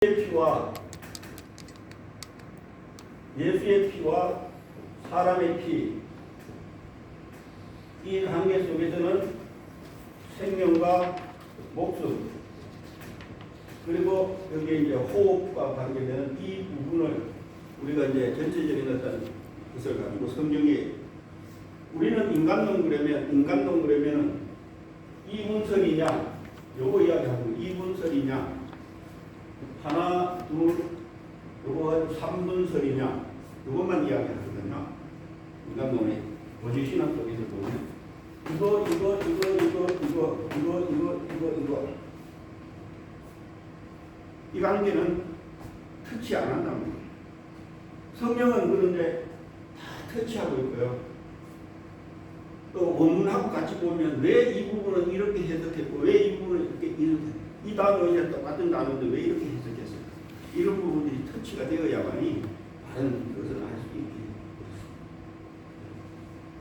피와 예수의 피와 사람의 피, 이 관계 속에서는 생명과 목숨, 그리고 여기에 이제 호흡과 관계되는 이 부분을 우리가 이제 전체적인 어떤 것을 가지고 성경에 우리는 인간동그라면은 이분설이냐, 요거 이야기하고 이분설이냐, 하나, 둘, 요거 3분설이냐, 요것만 이야기하거든요. 인간론의 원시신학 속에서 보면 이거 이 관계는 터치 안 한다는 거예요. 성경은 그런데 다 터치하고 있고요. 또 원문하고 같이 보면 왜 이 부분은 이렇게 해석했고 왜 이 부분은 이렇게 이 단어가 똑같은 단어인데 왜 이렇게 해석했어요? 이런 부분들이 터치가 되어야만이 다른 것을 알 수 있게.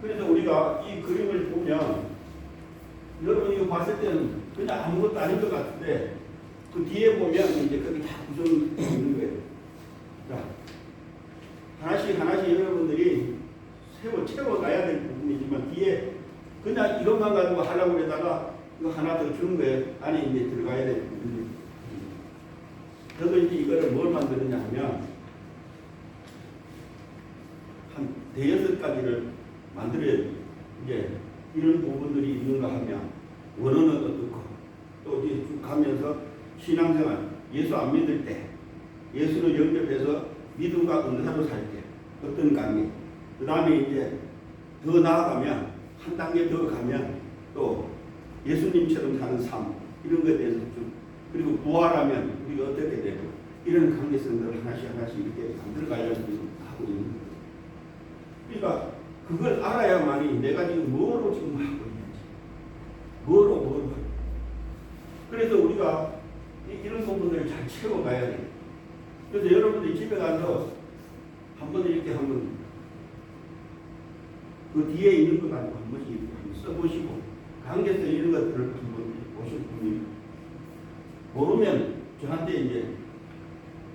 그래서 우리가 이 그림을 보면 여러분 이거 봤을 때는 그냥 아무것도 아닌 것 같은데 그 뒤에 보면 이제 거기 다 구성이 있는 거예요. 자, 하나씩 여러분들이 채워가야 될 부분이지만 뒤에 그냥 이것만 가지고 하려고 그러다가 이거 하나 더 주는 거예요. 안에 이제 들어가야 될 부분이. 저도 이제 이거를 뭘 만드느냐 하면 한 대여섯 가지를 만들어야 이제 이런 부분들이 있는가 하면 원어는 어떻고 또 이제 쭉 가면서 신앙생활, 예수 안 믿을 때 예수를 영접해서 믿음과 은사로 살 때 어떤 관계, 그 다음에 이제 더 나아가면 한 단계 더 가면 또 예수님처럼 사는 삶 이런 것에 대해서 좀 그리고 부활하면 우리가 어떻게 되고 이런 관계성들을 하나씩 이렇게 만들어가려고 하고 있는 거예요. 그러니까 그걸 알아야만이 내가 지금 뭐로 지금 하고 있는지 뭐로 그래서 우리가 이런 부분들을 잘 채워가야 돼요. 그래서 여러분들이 집에 가서 한번 이렇게 한번 그 뒤에 있는 것 가지고 한 번씩 한번 써보시고 관계성 이런 것들을 한번 보실 분이 모르면 저한테 이제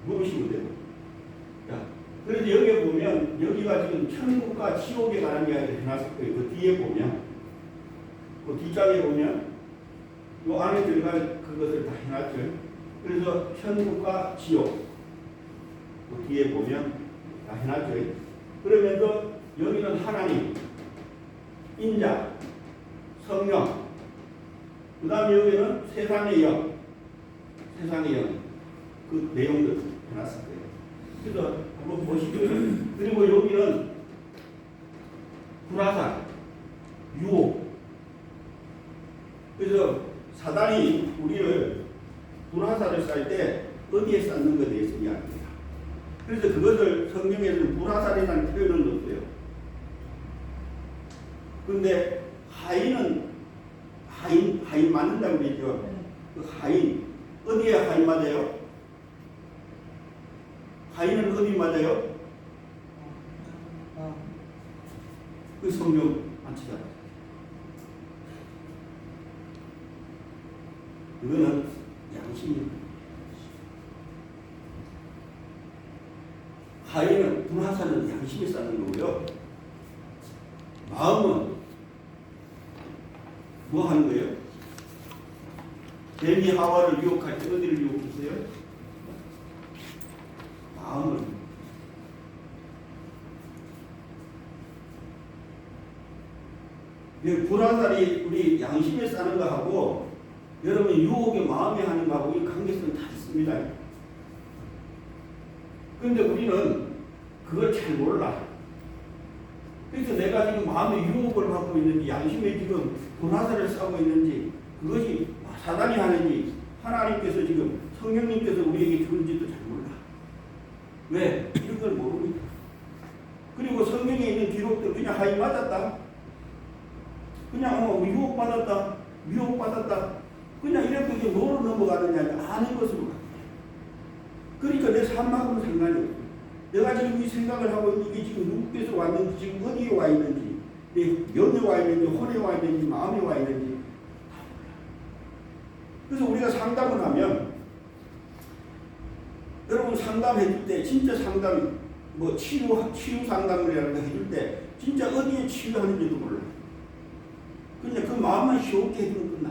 물으시면 돼요. 자, 그래서 여기에 보면 여기가 지금 천국과 지옥에 관한 이야기를 해놨을 거예요. 그 뒤에 보면 그 뒷장에 보면 요 안에 들어갈 그것을 다 해놨죠. 그래서 천국과 지옥 그 뒤에 보면 다 해놨죠. 그러면서 여기는 하나님, 인자, 성령, 그 다음에 여기는 세상의 영, 그 내용들 해놨을 거예요. 그래서 한번 보시고요. 그리고 여기는 불화살, 유혹. 그래서 사단이 우리를 불화살을 쌀 때 어디에 쌌는 것에 대해서 이야기합니다. 그래서 그것을 성경에서는 불화살이라는 표현을 넣었어요. 그런데 하인 맞는다고 그랬죠. 그 하인 어디에 하인 맞아요? 하인은 어디 맞아요? 그 성경 맞추잖아. 이거는 양심입니다. 하인은 불화살은 양심이 쌓는 거고요. 마음은 뭐 하는 거예요? 뱀이 하와를 유혹할 때 어디를 유혹했어요? 마음을. 불화살이 우리 양심에 싸는 거하고 여러분 유혹의 마음에 하는 거하고 이 관계성은 다 있습니다. 그런데 우리는 그걸 잘 몰라. 그래서 내가 지금 마음의 유혹을 받고 있는지 양심에 지금 불화살을 싸고 있는지 그것이 사단이 하는지 하나님께서 지금 성령님께서 우리에게 주는지도 잘 몰라. 왜? 이런 걸 모르고 있다. 그리고 성경에 있는 기록들 그냥 하이 맞았다. 그냥 유혹받았다. 그냥 이렇게 뭐로 넘어가느냐 아는 것으로 가. 그러니까 내 삶하고는 상관이 없어. 내가 지금 이 생각을 하고 있는 게 지금 누구께서 왔는지 지금 어디에 와 있는지 내 영에 와 있는지 혼에 와 있는지 마음에 와 있는지 다 몰라. 그래서 우리가 상담을 하면 여러분 상담해줄 때 진짜 상담 뭐 치유 상담을 해줄 때 진짜 어디에 치유하는지도 몰라. 그냥 그 마음만 쉬웠게 해주면 끝나.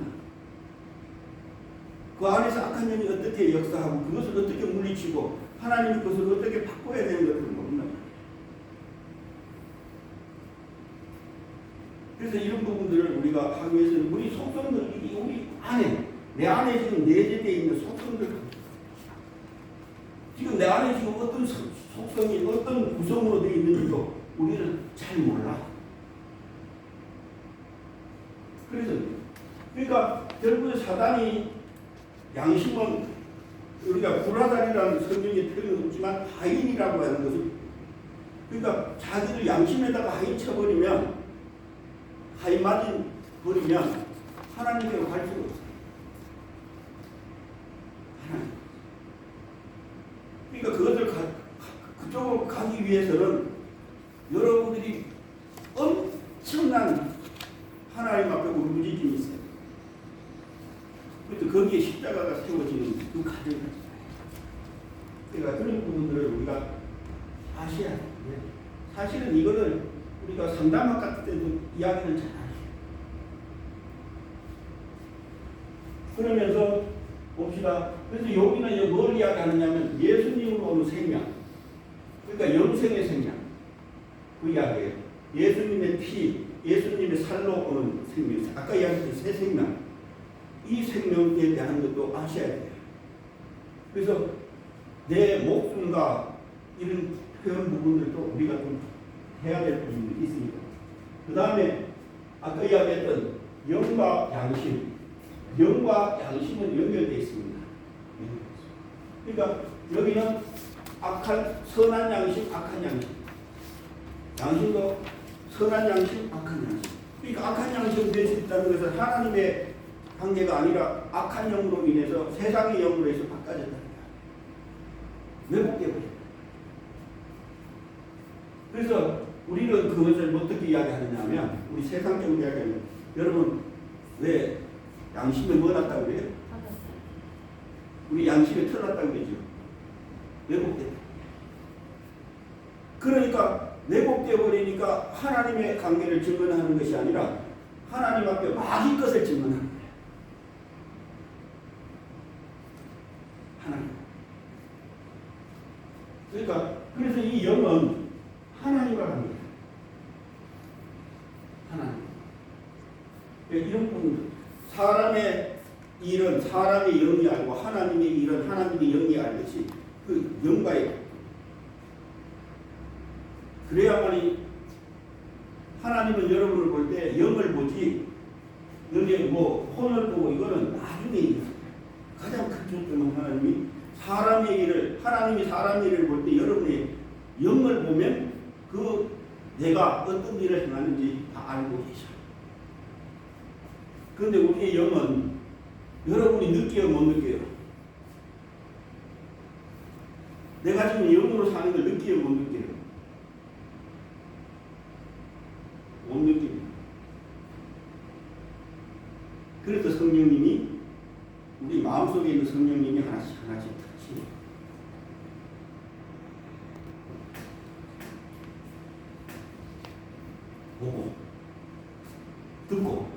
그 안에서 악한 영이 어떻게 역사하고 그것을 어떻게 물리치고 하나님의 것을 어떻게 바꿔야 되는 것을 모른다. 그래서 이런 부분들을 우리가 하기 위해서는 우리 속성들, 우리 안에, 내 안에 지금 내재되어 있는 속성들, 지금 내 안에 지금 어떤 속성이 어떤 구성으로 되어 있는지도 우리는 잘 몰라. 그래서 그러니까 결국에 사단이 양심은 우리가 불화살이라는 성경의 표현은 없지만 하인이라고 하는 것을, 그러니까 자기들 양심에다가 하인 쳐버리면, 하인 맞은 버리면 하나님께로 갈 수가 없어요. 하나님. 그러니까 그것을 그쪽으로 가기 위해서는 여러분들이 엄청난 하나님 앞에 울부짖음이 있어요. 그래서 거기에 십자가가 세워지는 그 과정이 있어요. 그러니까 그런 부분들을 우리가 아셔야 돼요. 사실은 이거를 우리가 상담학 같은 때도 이야기를 잘 안 해요. 그러면서 봅시다. 그래서 여기는 뭘 이야기하느냐면 예수님으로 오는 생명, 그러니까 영생의 생명, 그 이야기예요. 예수님의 피, 예수님의 살로 오는 생명, 아까 이야기했던 새 생명, 이 생명에 대한 것도 아셔야 돼요. 그래서 내 목숨과 이런 표현 부분들도 우리가 좀 해야 될 부분이 있습니다. 그 다음에 아까 이야기했던 영과 양심, 영과 양심은 연결되어 있습니다. 그러니까 여기는 악한, 선한 양심, 악한 양심, 양심도 선한 양심, 악한 양심. 그러니까 악한 양심이 될 수 있다는 것은 하나님의 관계가 아니라 악한 영으로 인해서 세상의 영으로 해서 바꿔졌다는 거야. 왜곡되어버려. 그래서 우리는 그것을 어떻게 이야기하느냐 하면, 우리 세상적으로 이야기하면, 여러분 왜 양심에 뭐 났다고 그래요? 우리 양심에 털났다고 그러죠. 왜곡됐다. 그러니까 왜곡되어 버리니까 하나님의 관계를 증언하는 것이 아니라 하나님 앞에 마귀 것을 증언하는 거예요. 하나님. 그러니까 그래서 이 영은 하나님과 합니다. 하나님. 이런 부분, 사람의 일은 사람의 영이 알고 하나님의 일은 하나님의 영이 알듯이 그 영과의, 그래야만이 하나님은 여러분을 볼 때 영을 보지, 여기에 뭐 혼을 보고 이거는 나중에 일이에요. 가장 큰 초점은 하나님이 사람의 일을, 하나님이 사람의 일을 볼 때 여러분의 영을 보면 그 내가 어떤 일을 행하는지 다 알고 계셔. 그런데 우리의 영은 여러분이 느껴요, 못 느껴요? 내가 지금 영으로 사는 걸 느껴요, 못 느껴요? 못 느낍니다. 그래서 성령님이, 우리 마음속에 있는 성령님이 하나씩 같이 보고 듣고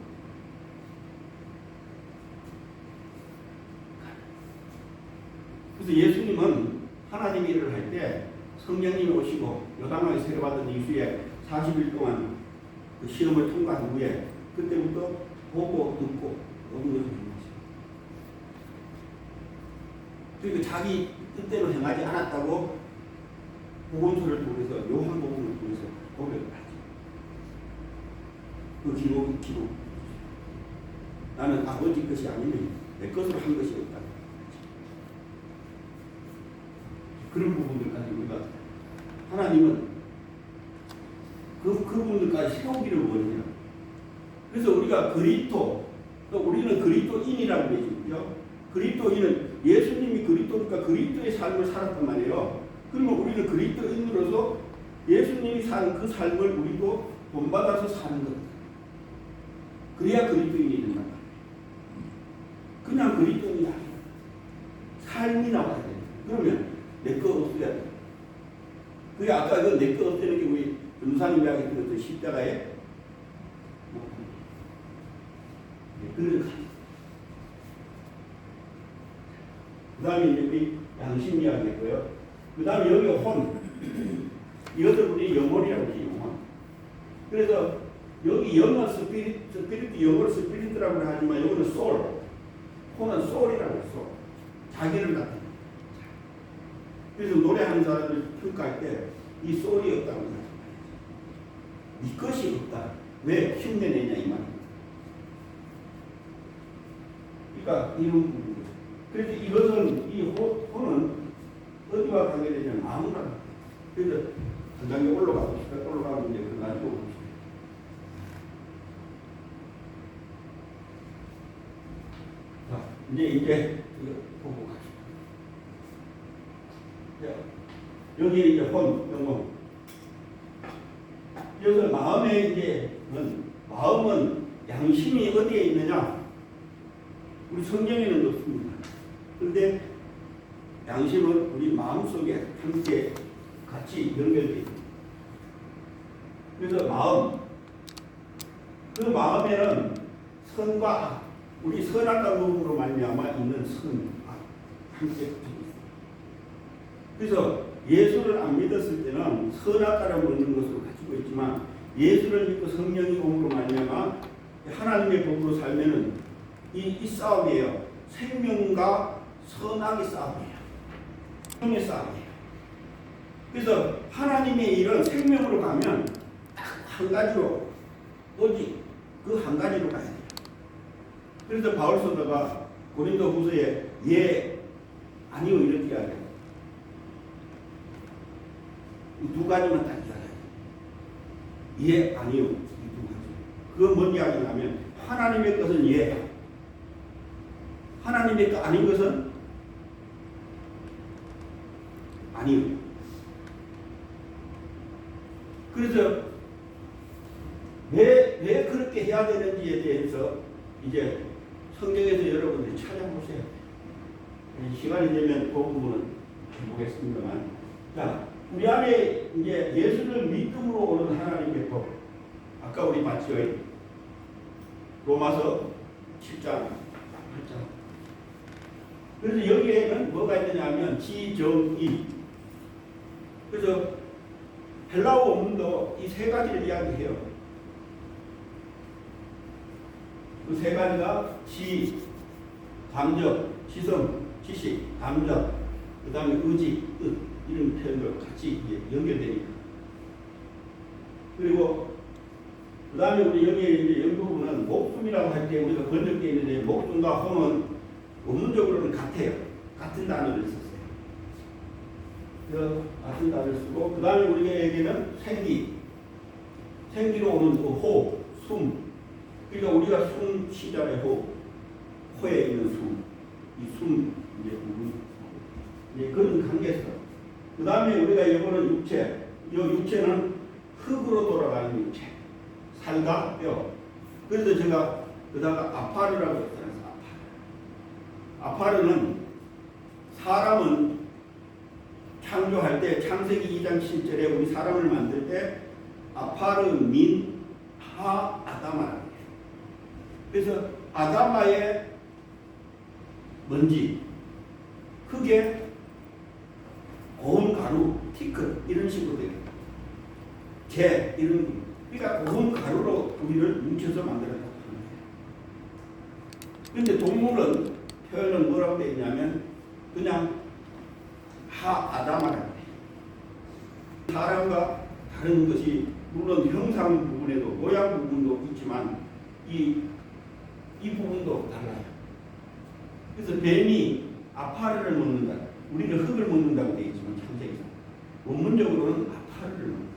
그래서 예수님은 하나님의 일을 할 때 성령님이 오시고 요단강에 세례받은 이후에 40일 동안 그 시험을 통과한 후에 그때부터 보고 듣고 응답하는 거죠. 그러니까 자기 뜻대로 행하지 않았다고 복음서를 통해서, 요한복음을 통해서 고백을 하죠. 그 기록. 나는 아버지 것이 아니면 내 것으로 한 것이 없다. 그런 부분들까지 우리가, 하나님은 그분들까지 세우기를 원해요. 그래서 우리가 그리스도, 우리는 그리스도인이라고 되죠. 그리스도인은 예수님이 그리스도니까 그리스도의 삶을 살았단 말이에요. 그러면 우리는 그리스도인으로서 예수님이 산 그 삶을 우리도 본받아서 사는 것. 그래야 그리스도인이 된다. 그냥 그리스도인이 아니에요. 삶이 나와야 돼요. 그러면 내 거 없애야 돼. 그게 아까 그 내 거 없애는 게 우리 변호사님 이야기했던 그 십자가에 그걸 그 다음에 이제 우리 양심 이야기했고요. 그 다음에 여기 혼. 이것을 우리 영혼이라고 해요. 영혼. 그래서 여기 영은 스피리트, 영어로 스피리트라고 하지만 여기는 소울. 혼은 소울이라고 해요. 소울. 자기를 나타내는. 그래서 노래하는 사람들 평가할 때 이 소울이 없다고 생각합니다. 이 것이 없다. 왜 흉내내냐 이 말입니다. 그러니까 이런 부분. 그래서 이것은 이 혼은 어디와 관계되냐면 아무나. 그래서 한 단계 올라가고 싶다. 올라가면 이제 그 가지고 봅시다. 자, 이제 이거 보고 가시죠. 자, 여기 이제 혼, 영혼. 여기서 마음에 이제 마음은 양심이 어디에 있느냐? 우리 성경에는 없습니다. 그런데 양심은 우리 마음속에 함께 같이 연결되어 있습니다. 그래서 마음, 그 마음에는 선과 악, 우리 선악과 법으로 말미암아 있는 선, 악 함께 붙어 있습니다. 그래서 예수를 안 믿었을 때는 선악과라고 있는 것으로 가지고 있지만 예수를 믿고 성령의 공으로 말미암아 하나님의 법으로 살면은 이 싸움이에요. 생명과 선악의 싸움이에요. 생명의 싸움이에요. 그래서 하나님의 일은 생명으로 가면 딱 한 가지로 오직 그 한 가지로 가야 돼요. 그래서 바울 사도가 고린도 후서에 예, 아니요 이렇게 이야기해요. 이 두 가지만 딱 이야기해요. 예, 아니요 이 두 가지. 그건 뭔 이야기냐면 하나님의 것은 예, 하나님의 것 아닌 것은 아니요. 그래서 왜 그렇게 해야 되는지에 대해서 이제 성경에서 여러분들이 찾아보세요. 시간이 되면 그 부분은 해보겠습니다만. 자, 우리 안에 이제 예수를 믿음으로 오는 하나님의 법. 아까 우리 봤죠? 로마서 7장, 8장. 그래서 여기에는 뭐가 있느냐 하면 지정의. 그래서 헬라어 원문도 이 세 가지를 이야기해요. 그 세 가지가 지, 감정, 지성, 지식, 감정, 그 다음에 의지, 뜻 이런 표현들 같이 연결되니까. 그리고 그 다음에 우리 여기에 이제 연구부는 목숨이라고 할 때 우리가 번역되어 있는데 목숨과 혼은 원문적으로는 같아요. 같은 단어를 썼어요. 같은 단어를 쓰고 그 다음에 우리에게는 생기로 오는 그 호흡, 숨. 그러니까 우리가 숨 쉬잖아요. 호에 있는 숨, 이 숨 이제 부분, 이제 그런 관계에서. 그 다음에 우리가 이거는 육체, 이 육체는 흙으로 돌아가는 육체, 살과 뼈. 그래서 제가 그다가 아파르라고 했잖아요. 아파르는 사람은 창조할 때 창세기 2장 7절에 우리 사람을 만들 때 아파르 민 하 아다마라고. 그래서 아다마의 먼지, 흙에 고운 가루, 티끌 이런 식으로 돼요. 개 이런, 그러니까 고운 가루로 우리를 뭉쳐서 만들었다고 하는 거예요. 그런데 동물은 표현은 뭐라고 되어 있냐면 그냥 하 아다마라고 돼요. 사람과 다른 것이 물론 형상 부분에도 모양 부분도 있지만 이 부분도 달라요. 그래서 뱀이 아파르를 먹는다. 우리는 흙을 먹는다고 되어 있지만 창세기상 원문적으로는 아파르를 먹는다.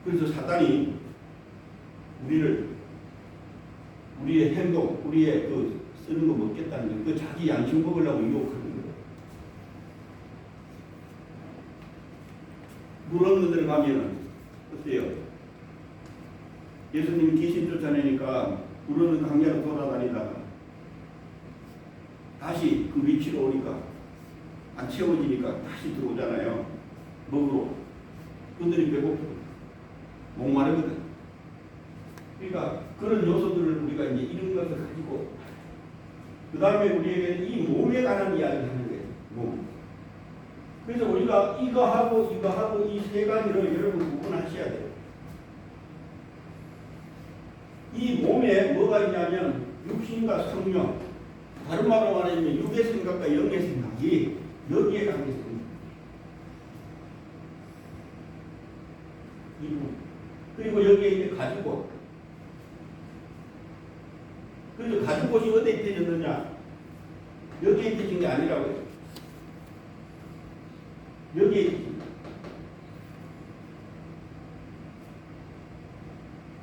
그래서 사단이 우리의 행동, 우리의 그 쓰는 거 먹겠다는 거, 그 자기 양심 먹으려고 유혹하는 거예요. 물 없는 데를 가면은 어때요? 예수님이 귀신 쫓아내니까 물 없는 강야로 돌아다니다가 다시 그 위치로 오니까 안 채워지니까 다시 들어오잖아요. 먹으러. 그들이 배고프고 목마르거든. 그러니까 그런 요소들을 우리가 이제 이런 것을 가지고 그 다음에 우리에게 이 몸에 관한 이야기를 하는 거예요. 몸. 그래서 우리가 이거하고 이 세 가지를 여러분 구분하셔야 돼요. 이 몸에 뭐가 있냐면 육신과 성령, 다른 말로 말하면 육의 생각과 영의 생각이 여기에 담겨 있습니다. 그리고 여기에 이제 가지고, 그래서 가지고이 어디에 있느냐? 여기에 있는 게 아니라고요. 여기에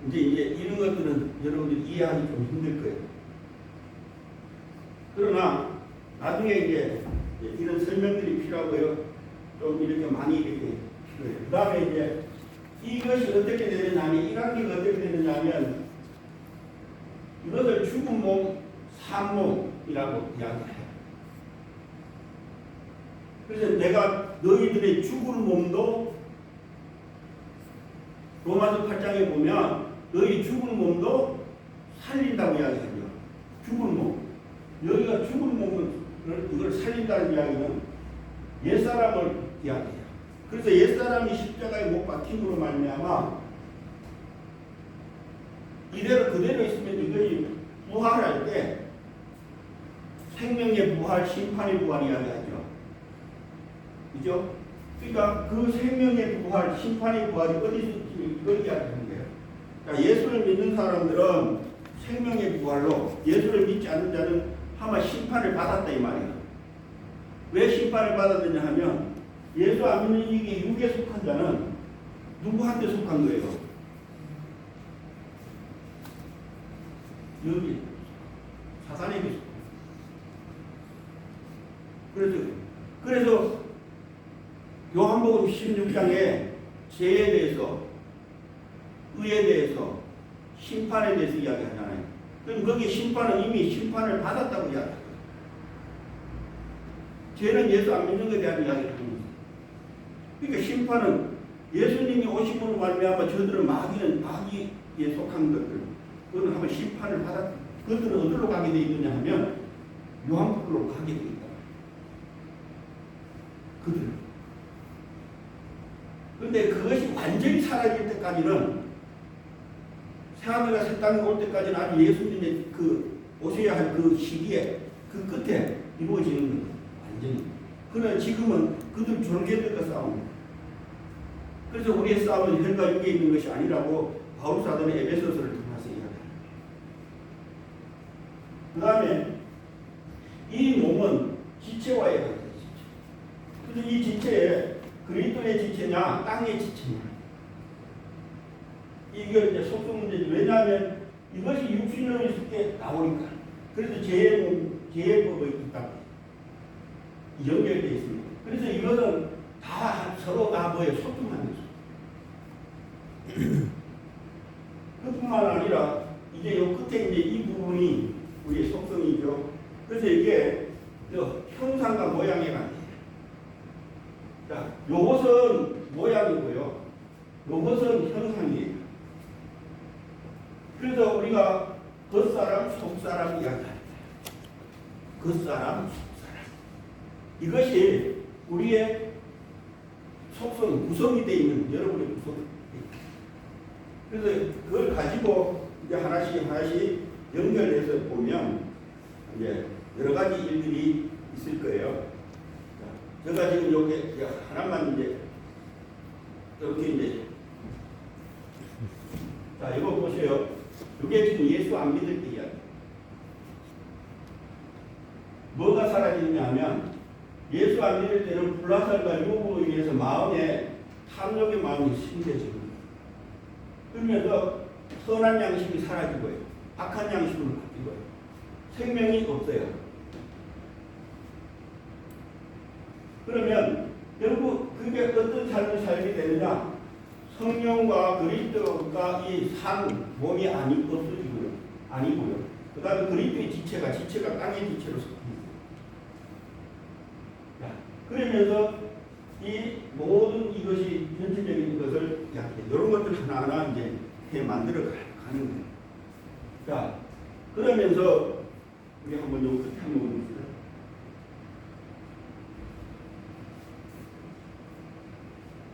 이제 이런 것들은 여러분들이 이해하기 좀 힘들 거예요. 그러나 나중에 이제 이런 설명들이 필요하고요. 좀 이렇게 많이 이렇게 필요해요. 그 다음에 이제 이것이 어떻게 되느냐면, 이 관계가 어떻게 되느냐면, 이것을 죽은 몸, 산 몸이라고 이야기해요. 그래서 내가 너희들의 죽을 몸도 로마서 8장에 보면 너희 죽을 몸도 살린다고 이야기하죠. 죽을 몸. 여기가 죽을 몸을 이걸 살린다는 이야기는 옛사람을 이야기해요. 그래서 옛사람이 십자가에 못 박힘으로 말미암아 이대로 그대로 있으면 이것이 부활할 때 생명의 부활, 심판의 부활 이야기하죠. 그죠? 그러니까 그 생명의 부활, 심판의 부활이 어디서 이걸 이야기하는 거예요. 그러니까 예수를 믿는 사람들은 생명의 부활로, 예수를 믿지 않는 자는 아마 심판을 받았다 이 말이에요. 왜 심판을 받았느냐 하면 예수 안 믿는 이게 육에 속한 자는 누구한테 속한 거예요? 여기 사단에게 속한. 그래서 요한복음 16장에 죄에 대해서, 의에 대해서, 심판에 대해서 이야기하잖아요. 그럼 거기 심판은 이미 심판을 받았다고 이야기해요. 죄는 예수 안 믿는 것에 대한 이야기를 합니다. 그러니까 심판은 예수님이 오심으로 말미암아 저들은 마귀에 속한 것들, 그거는 한번 심판을 받았다. 그것들은 어디로 가게 되어 있느냐 하면 요한복음으로 가게 되어 있다. 그들. 그런데 그것이 완전히 사라질 때까지는, 새하늘과 새 땅이 올 때까지는 아주 예수님의 오셔야 할 그 시기에, 그 끝에 이루어지는 거예요. 완전히. 그러나 지금은 그들 졸개들과 싸웁니다. 그래서 우리의 싸움은 혈과 육에 있는 것이 아니라고 바울 사도는 에베소서를 통해서 이야기합니다. 그 다음에 이 몸은 지체와의 관계죠. 그래서 이 지체에 그리스도의 지체냐 땅의 지체냐, 이게 이제 속성 문제지. 왜냐하면 이것이 육신으로 있을 때 나오니까. 그래서 제해법이 있다. 연결되어 있습니다. 그래서 이것은 다 서로 다 뭐에 소통하는 거죠. 그뿐만 아니라 이제 요 끝에 이제 이 부분이 우리의 속성이죠. 그래서 이게 형상과 모양의 관계예요. 자, 요것은 모양이고요. 요것은 형상이에요. 그래서 우리가 겉사람, 속사람 이야기합니다. 겉사람, 속사람. 이것이 우리의 속성, 구성이 되어 있는 여러분의 구성. 그래서 그걸 가지고 이제 하나씩 연결해서 보면 이제 여러 가지 일들이 있을 거예요. 자, 제가 지금 여기 하나만 이제 이렇게 이제, 자, 이거 보세요. 이게 지금 예수 안 믿을 때 이야기. 뭐가 사라지느냐 하면 예수 안 믿을 때는 불화살과 유혹으로 인해서 마음에 탐욕의 마음이 심겨집니다. 그러면서 선한 양심이 사라지고요. 악한 양심으로 바뀌고요. 생명이 없어요. 그러면 결국 그게 어떤 삶을 살게 되느냐? 성령과 그리스도가 이 산 몸이 없어지고요. 아니고요. 그 다음에 그리스도의 지체가 땅의 지체로 섭니다. 그러면서 이 모든 이것이 전체적인 것을 이런 것들 하나하나 이제 해 만들어 가는 거예요. 자, 그러면서 우리 한번 요 끝에 한번 봅시다.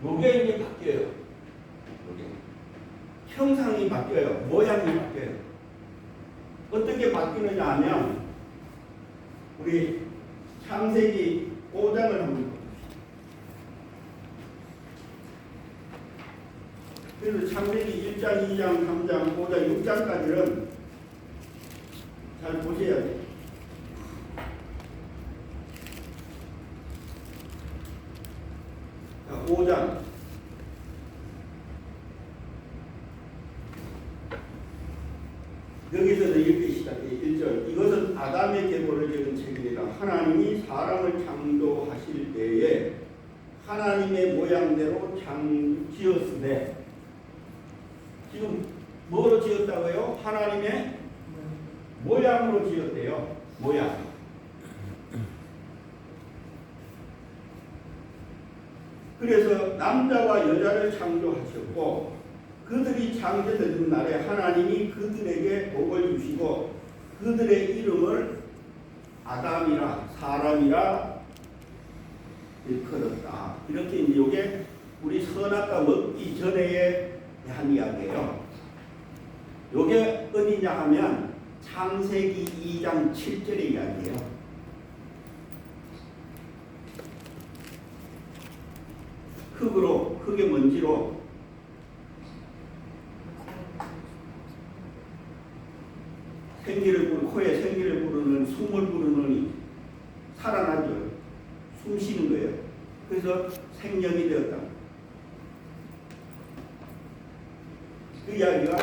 요게 이제 바뀌어요. 요게 형상이 바뀌어요. 모양이 바뀌어요. 어떻게 바뀌느냐 하면 우리 창세기 5장을 한번 봅시다. 그래서 창세기 1장, 2장, 3장, 5장, 6장까지는 잘 보셔야 돼요. 자, 5장. 여기서는 이렇게 시작해요. 1절. 이것은 아담의 계보를 적은 책이라. 하나님이 사람을 창조하실 때에 하나님의 모양대로 지었으되, 지금 뭐로 지었다고요? 하나님의 모양으로 지었대요. 모양. 그래서 남자와 여자를 창조하셨고 그들이 창조되던 날에 하나님이 그들에게 복을 주시고 그들의 이름을 아담이라 사람이라 일컬었다. 이렇게 이제 이게 우리 선악과 먹기 전에 한 이야기예요. 이게 어디냐 하면 창세기 2장 7절의 이야기예요. 흙의 먼지로 코에 생기를 부르는 숨을 부르는 살아나죠. 숨 쉬는 거예요. 그래서 생명이 되었다. 그 이야기가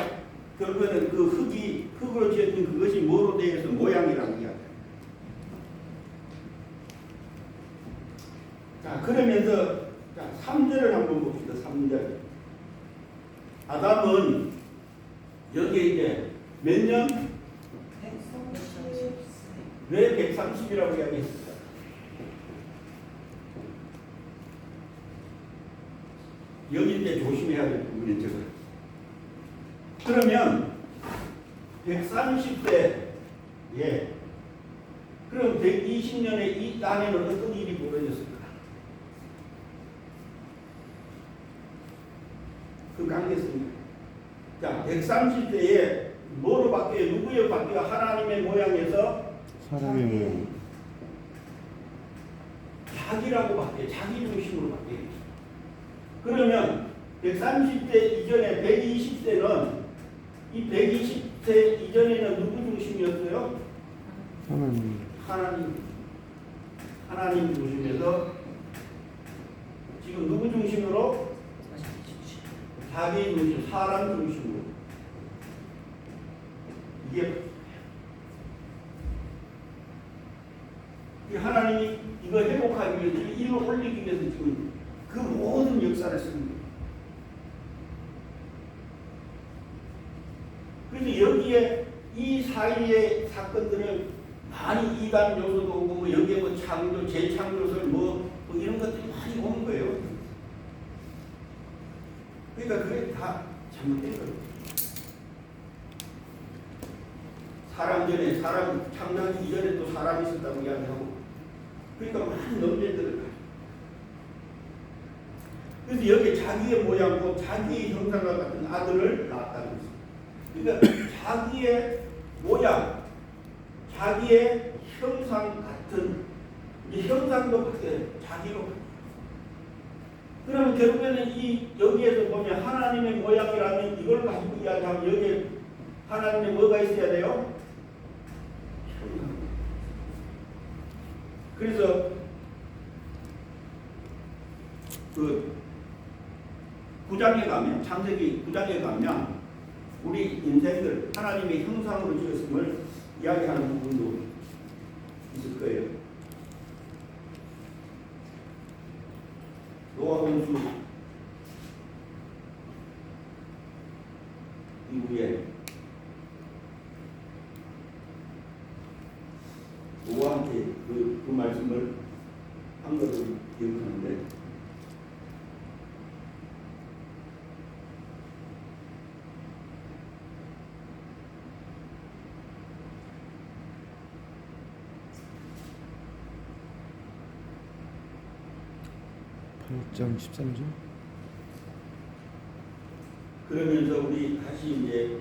결국에는 그 흙으로 지어진 그것이 뭐로 되어서 모양이라고 이야기해요. 자, 그러면서 3절을 한번 봅시다. 3절. 아담은 여기에 이제 몇 년? 왜 130이라고 이야기했을까? 여기 이제 조심해야 될 부분이 저거. 그러면 130대 그럼 120년에 이 땅에는 어떤 일이 벌어졌을까? 그 관계성입니다. 자, 130대에 뭐로 바뀌어요? 누구에 바뀌어요? 하나님의 모양에서 사람의 모양. 자기라고 바뀌어요. 자기 중심으로 바뀌어요. 그러면 130대 이전에 120세는 이 120세 이전에는 누구 중심이었어요? 하나님 중심에서 지금 누구 중심으로? 자기 중심, 사람 중심으로. 이게 하나님이 이거 회복하기 위해서 일로 올리기 위해서 지금 그 모든 역사를 씁니다. 그래서 여기에 이 사이의 사건들을 많이 이단 요소도 오고 뭐 여기에 뭐 창조, 재창조설 뭐 이런 것들이 많이 오는 거예요. 그러니까 그게 다 잘못된 거예요. 사람 창조하기 이전에 또 사람이 있었다고 이야기하고 그러니까 많은 논쟁들을 가요. 그래서 여기 자기의 모양과 자기의 형상과 같은 아들을 낳았다는 것입니다. 그러니까 자기의 모양, 자기의 형상 같은 형상도 바뀌어요. 자기로 바뀌어요. 그러면 결국에는 여기에서 보면 하나님의 모양이라면 이걸 가지고 이야기하면 여기에 하나님의 뭐가 있어야 돼요? 형상. 그래서 그 9장에 가면 창세기 9장에 가면 우리 인생들 하나님의 형상으로 지었음을 이야기하는 부분도 있을 거예요. 노아원수 이후에 노아한테 그 말씀을 한 것을 기억하는데 장 13절. 그러면서 우리 다시 이제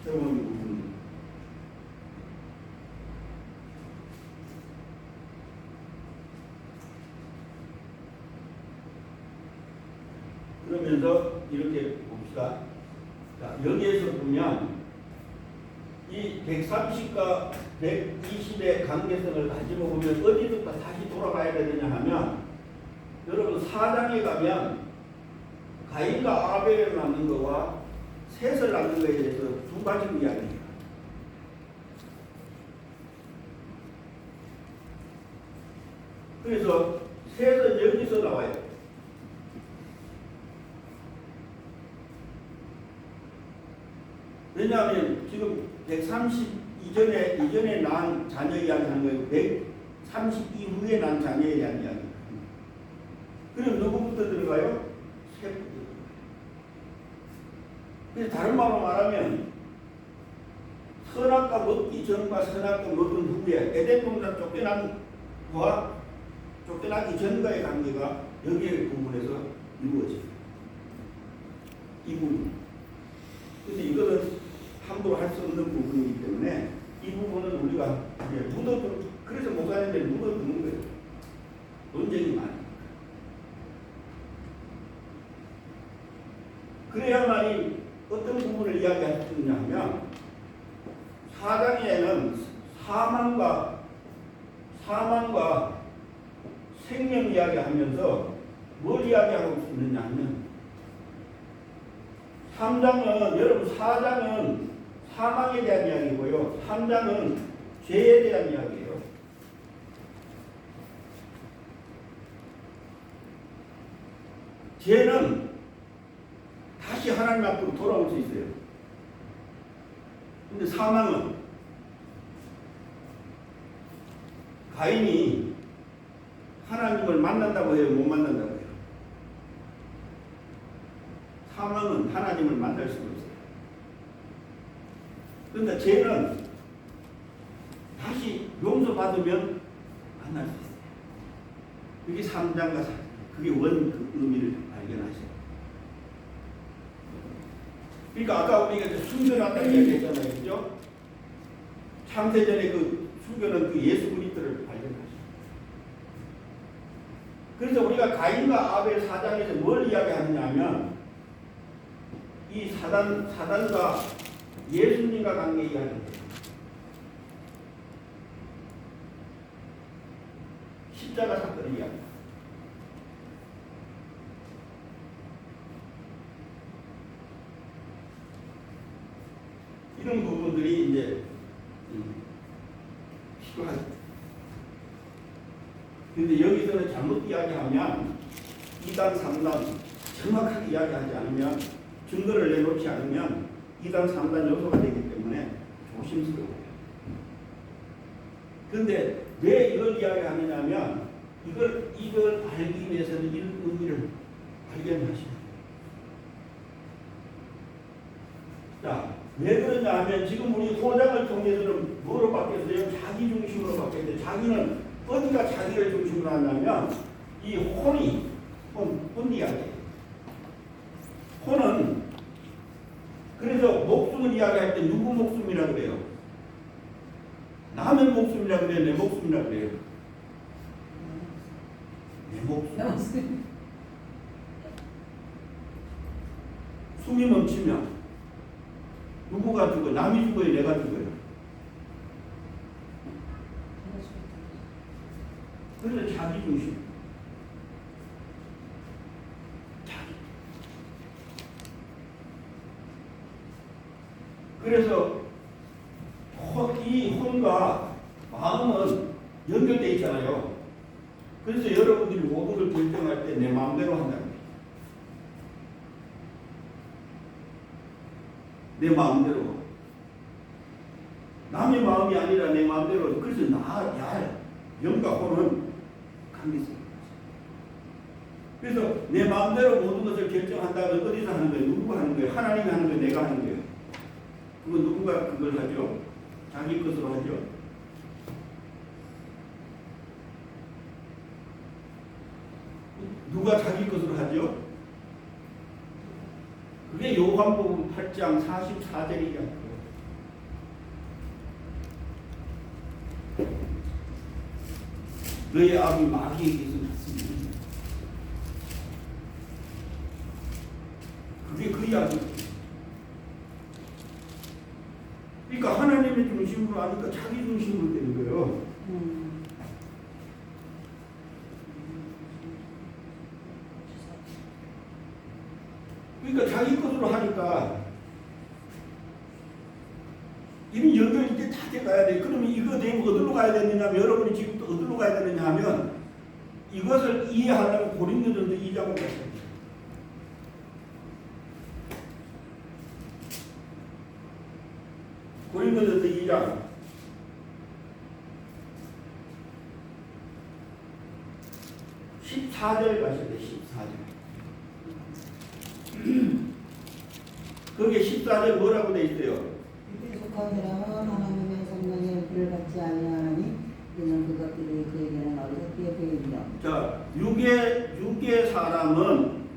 새로운 부분 그러면서 이렇게 봅시다. 자, 여기에서 보면 이 130과 120의 관계성을 가지고 보면 어디부터 다시 돌아가야 되느냐 하면 여러분 4장에 가면 가인과 아벨을 낳는 것과 셋을 낳는 것에 대해서 두 가지로 이야기해요. 그래서 셋은 여기서 나와요. 왜냐하면 지금 130 이전에 낳은 자녀 이야기하는 거예요. 130 이후에 낳은 자녀에 대한 이야기. 그럼 누구부터 들어가요? 셋부터 들어가요. 그래서 다른 말로 말하면 선악과 먹기 전과 선악과 먹은 후에 에덴 동산 쫓겨나기 전과의 관계가 여기에 부분에서 이루어져요. 이 부분. 그래서 이거는 함부로 할 수 없는 부분이기 때문에 이 부분은 우리가 그래서 목사님들이 묻어두는 거예요. 논쟁이 많아요. 그래야만이 어떤 부분을 이야기할 수 있냐 하면 4장에는 사망과 생명 이야기하면서 뭘 이야기하고 있느냐 하면 3장은 여러분 4장은 사망에 대한 이야기고요. 3장은 죄에 대한 이야기예요. 죄는 다시 하나님 앞으로 돌아올 수 있어요. 근데 사망은 가인이 하나님을 만난다고 해요? 못 만난다고 해요? 사망은 하나님을 만날 수가 없어요. 그러니까 죄는 다시 용서받으면 만날 수 있어요. 그게 3장과 4장. 그게 그 의미를 발견하셔요. 그러니까 아까 우리가 순교한다는 이야기 했잖아요. 그죠? 창세전에 그 순교는 그 예수 그리스도를 발견하셔요. 그래서 우리가 가인과 아벨 4장에서 뭘 이야기하느냐 하면 이 사단과 예수님과 관계 이야기입니다. 십자가 사건의 이야기. 이런 부분들이 이제 필요하죠. 그런데 여기서는 잘못 이야기하면 2단, 3단 정확하게 이야기하지 않으면 증거를 내놓지 않으면 2단, 3단 요소가 되기 때문에 조심스러워요. 그런데 왜 이걸 이야기하느냐면 이걸 알기 위해서는 이런 의미를 발견하셔야 돼요. 자, 왜 그러냐 하면 지금 우리 호장을 통해서는 뭐로 바뀌었어요? 자기 중심으로 바뀌었는데 자기는 어디가 자기를 중심으로 하냐면 이 혼 이야기예요. 혼은 그래서 목숨을 이야기할 때 누구 목숨이라 그래요? 남의 목숨이라 그래요? 내 목숨이라 그래요? 내 목숨. 숨이 멈추면 누구가 죽어요? 남이 죽어요? 내가 죽어요? 그래서 자기 중심. 자기. 그래서 이 혼과 마음은 연결되어 있잖아요. 그래서 여러분들이 모든 걸 결정할 때 내 마음대로 한다는 거예요. 내 마음대로. 남의 마음이 아니라 내 마음대로. 그래서 영과 혼은 있어요. 그래서 내 마음대로 모든 것을 결정한다면 어디서 하는 거예요? 누구가 하는 거예요? 하나님이 하는 거예요? 내가 하는 거예요? 그건 누군가 그걸 하죠? 자기 것으로 하죠? 누가 자기 것으로 하죠? 그게 요한복음 8장 44절이야. 너의 아비 마귀에게서 났습니다. 그게 그 이야기예요. 그러니까 하나님의 중심으로 하니까 자기 중심으로 되는 거예요. 그러니까 자기 것으로 하니까 이미 연결이 이제 다 돼가야 돼. 그러면 이거 되면 어디로 가야 되느냐? 여러분이 지금부터 어디로 가야 되느냐 하면 이것을 이해하려면 고린도전서 2장으로 가야 됩니다. 고린도전서 2장 14절 가셔야 돼. 14절. 거기에 14절 뭐라고 돼 있어요? 육에 속한 사람은 하나님의 성령의 불을 받지 아니하나니 이는 그것들이 그에게는 어리석게 보이며. 자, 육의 사람은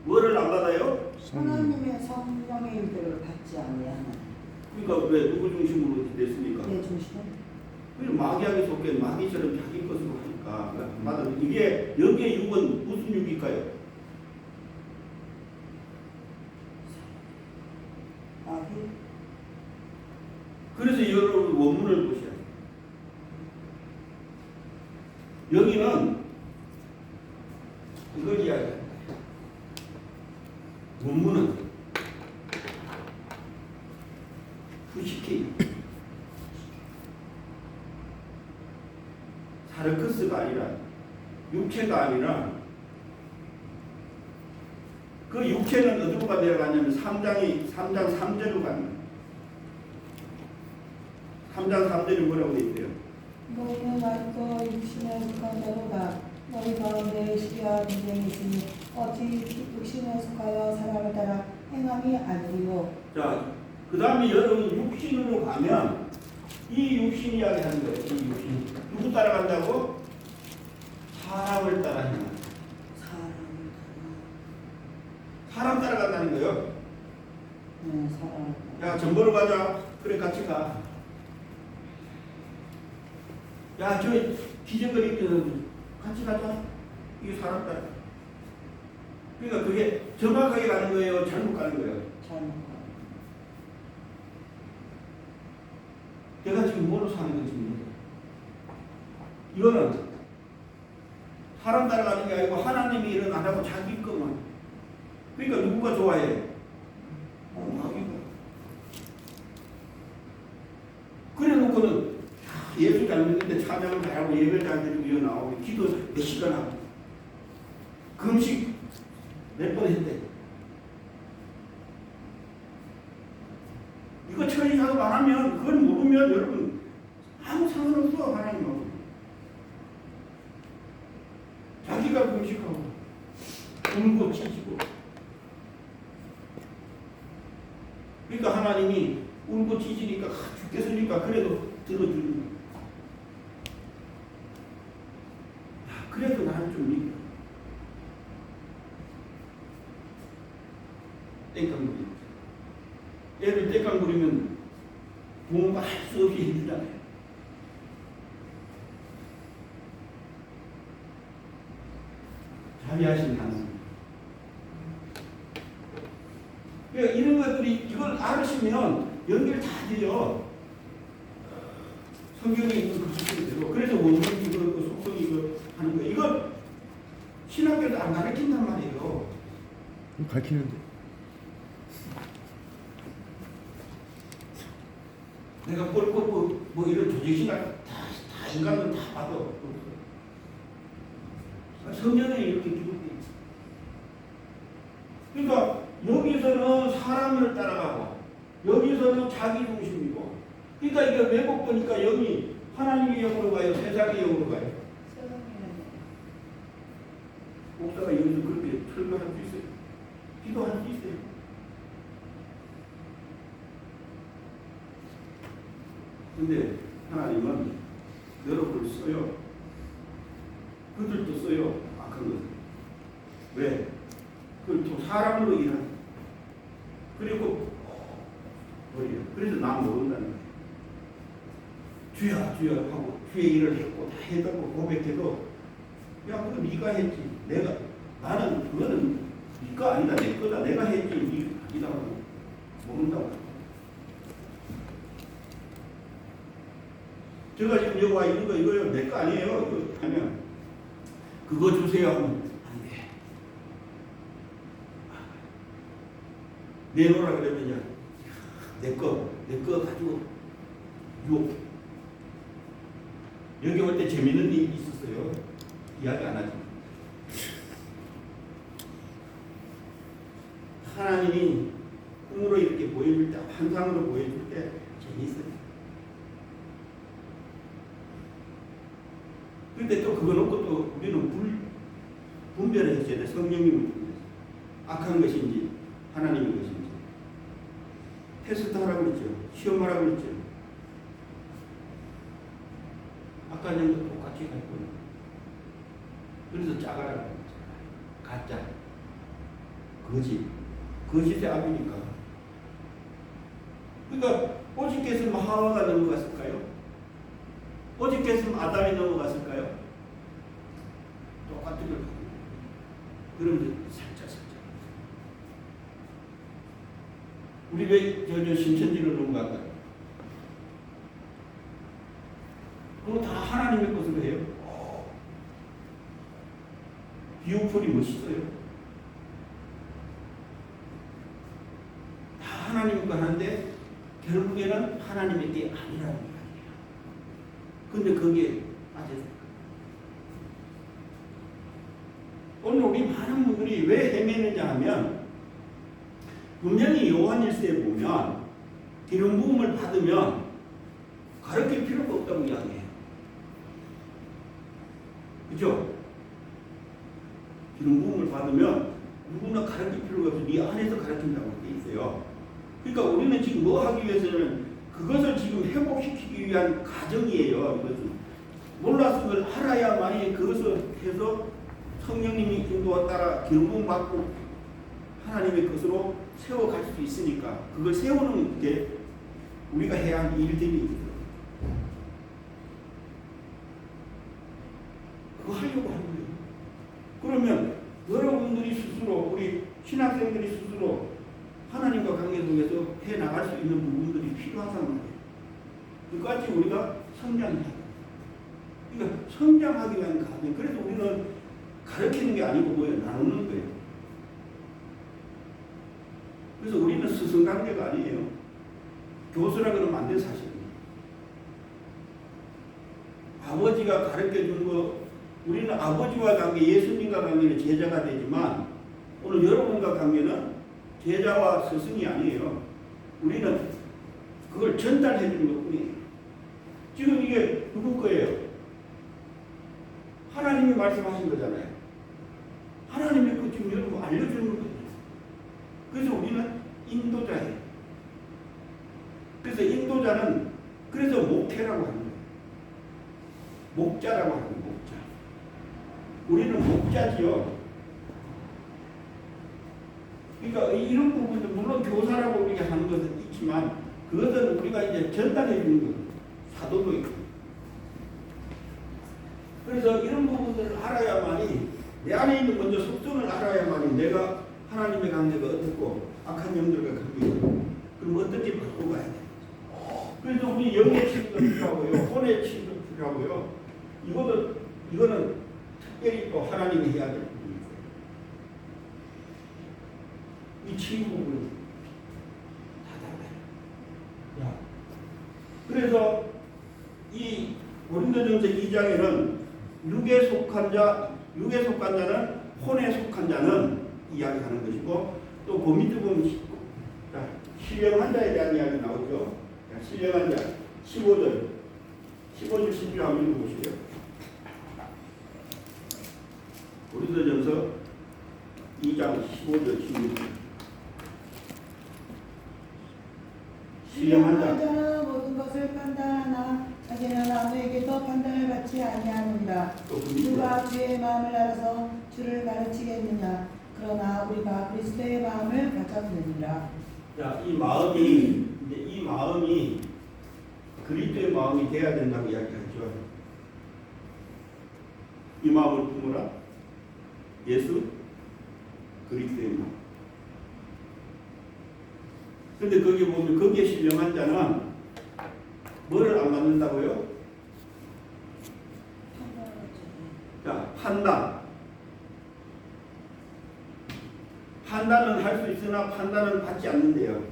뭐를 안 받아요? 하나님의 성령의 불을 받지 아니하나니. 그러니까 왜 누구 중심으로 됐습니까? 내 중심은 그리고 마귀에게 속해 마귀처럼 자기 것으로 하니까 맞아. 이게 여기에 육은 무슨 육일까요? 마귀. 그래서 여러분 원문을 보셔야 돼요. 여기는 이걸 이야기합니다. 원문은 후시키 사르크스가 아니라 육체가 아니라 그 육체는 어디로 내려가냐면 3장 3절로 갑니다. 3장 3절이 뭐라고 되어 있어요? 너희는 아직도 육신에 속한 자로다. 너희 가운데 시기와 분쟁이 있으니 어찌 육신에 속하여 사람을 따라 행함이 아니요. 자, 그 다음에 여러분 육신으로 가면 이 육신 이야기 하는 거예요. 이 육신. 누구 따라간다고? 사람을 따라 행한다. 사람 따라간다는 거예요. 네, 사람. 야, 전보러 가자. 그래, 같이 가. 야, 저 기적거리면 같이 가자. 이게 사람 따라. 그러니까 그게 정확하게 가는 거예요? 잘못 가는 거예요? 잘못. 내가 지금 뭐로 사는 건지 모르겠어요. 이거는 사람 따라가는 게 아니고 하나님이 일은 안 하고 자기 것만. 그러니까 누구가 좋아해? 마귀가. 그래 놓고는 예수 잘 믿는데 찬양을 잘하고 예배 잘 드리고 이어 나오고 기도 몇 시간 하고 금식 몇 번 했대. 이거 천리사도 안 하면 그걸 모르면 여러분 아무 상관없어. 하나님하고 자기가 금식하고 울고 찢고. 그러니까 하나님이 울고 찢으니까 죽겠으니까 그래도 들어주는 거야. 그래도 나는 좀 믿어. 땡깡 부리. 애들 땡깡 부리면 부모가 할 수 없이 힘들잖아요. 자비하신 하나님. 그러니까 이런 것들이 이걸 알으시면 연결 다 돼요. 성경에 있는 그 속성대로. 그래서 원문 이거 그 속성 이거 하는 거예요. 이거 신학교도 안 가르친단 말이에요. 가르치는데. 내가 뭐 이런 조직신학 다 인간은 다 봐도 성경에 이렇게 기록돼 있어. 그러니까 여기서는 사람을 따라가고 여기서는 자기 중심이고. 그러니까 이게 왜곡되니까 영이 하나님의 영으로 가요, 세상의 영으로 가요. 목사가 여기서 그렇게 설교할 수 있어요. 기도할 수 있어요. 근데 하나님은 여러분을 써요. 그들도 써요. 악한 것을. 왜? 그걸 또 사람으로 일하는. 그리고 뭐예요? 그래서 나 모른다는 거예요. 주야 주야 하고 주의 일을 했고 다 해다고 고백해도 야 그거 네가 했지. 나는 그거는 네가 아니다. 내 거다. 내가 했지. 네가 아니다. 모른다고. 제가 지금 여기 와 있는 거 이거요. 내 거 아니에요. 이거 하면 그거 주세요 하면 안 돼. 내놓으라 그러면요. 내 거 가지고 유혹. 여기 올 때 재밌는 일이 있었어요. 이야기 안 하죠. 하나님이 꿈으로 이렇게 보여줄 때, 환상으로 보여줄 때 재밌어요. 근데 또 그거 놓고 또 우리는 분별을 했어야 돼. 성령님을 분별해서. 악한 것인지 하나님의 것인지. 테스트 하라고 그랬죠. 시험하라고 그랬죠. 아까 전도 똑같이 갈 거예요. 그래서 짜가라고 그랬죠. 가짜. 거짓의 압이니까. 그러니까 오직 깼으면 하와가 넘어갔을까요? 오직 깼으면 아담이 넘어갔을까요? 똑같은 걸 하고. 그러면 살짝. 우리 왜 저 신천지로 넘어갈까요? 그거 다 하나님의 것으로 해요. 비유풀이 멋있어요. 다 하나님의 거 하는데 결국에는 하나님의 게 아니라는 이야기예요. 근데 그게 빠져요. 오늘 우리 많은 분들이 왜 헤매느냐 하면 분명히 요한일서에 보면 기름 부음을 받으면 가르칠 필요가 없다고 이야기해요. 그죠? 기름 부음을 받으면 누구나 가르칠 필요가 없어. 네 안에서 가르친다고 돼 있어요. 그러니까 우리는 지금 뭐 하기 위해서는 그것을 지금 회복시키기 위한 과정이에요. 이것은 몰라서 그걸 알아야만이 그것을 해서 성령님이 인도와 따라 기름 부음 받고 하나님의 것으로 세워갈 수 있으니까 그걸 세우는 게 우리가 해야 할 일들이 있어요. 그거 하려고 하는 거예요. 그러면 여러분들이 스스로 우리 신학생들이 스스로 하나님과 관계 속에서 해나갈 수 있는 부분들이 필요하다는 거예요. 그까지 우리가 성장해야 돼요. 그러니까 성장하기 위한 과정. 그래서 우리는 가르치는 게 아니고 뭐예요? 나누는 거예요. 그래서 우리는 스승관계가 아니에요. 교수라 그러면 안 된 사실입니다. 아버지가 가르쳐준 거, 우리는 아버지와 관계, 예수님과 관계는 제자가 되지만 오늘 여러분과 관계는 제자와 스승이 아니에요. 우리는 그걸 전달해 주는 것뿐이에요. 지금 이게 누구 거예요? 하나님이 말씀하신 거잖아요. 하나님의 그 지금 여러분 알려주는 거거든요. 그래서 우리는 인도자예요. 그래서 인도자는 그래서 목회라고 하는 거예요. 목자라고 하는 거예요. 목자. 우리는 목자지요. 그러니까 이런 부분도 물론 교사라고 우리가 하는 것은 있지만 그것은 우리가 이제 전달해 주는 거예요. 사도도 있고. 그래서 이런 부분들을 알아야만이 내 안에 있는 먼저 속성을 알아야만이 내가 하나님의 관계가 어떻고 악한 영들과 관계가 그럼 어떻게 바꾸고 가야 돼? 그래서 우리 영의 치유도 필요하고요, 혼의 치유도 필요하고요. 이거는 특별히 또 하나님이 해야 될 부분이에요. 이 치유 부분이 다 달라요. 그래서 이 고린도전서 2장에는 육에 속한 자는 혼에 속한 자는 이야기하는 것이고 또 그 밑에 보면 신령한 자에 대한 이야기 나오죠. 신령한 자 15절 11절 한번 읽어보시죠. 고린도전서 2장 15절 16절. 신령한 자. 자는 모든 것을 판단하나 자기는 아무에게도 판단을 받지 아니하느니라. 누가 주의 마음을 알아서 주를 가르치겠느냐. 그러나 우리가 그리스도의 마음을 가졌느니라. 자, 이 마음이 그리스도의 마음이 돼야 된다고 이야기하죠. 이 마음을 품으라. 예수 그리스도의 마음. 그런데 거기 보면 거기에 신령한 자는 뭐를 안 받는다고요? 자, 판단은 할 수 있으나 판단은 받지 않는데요.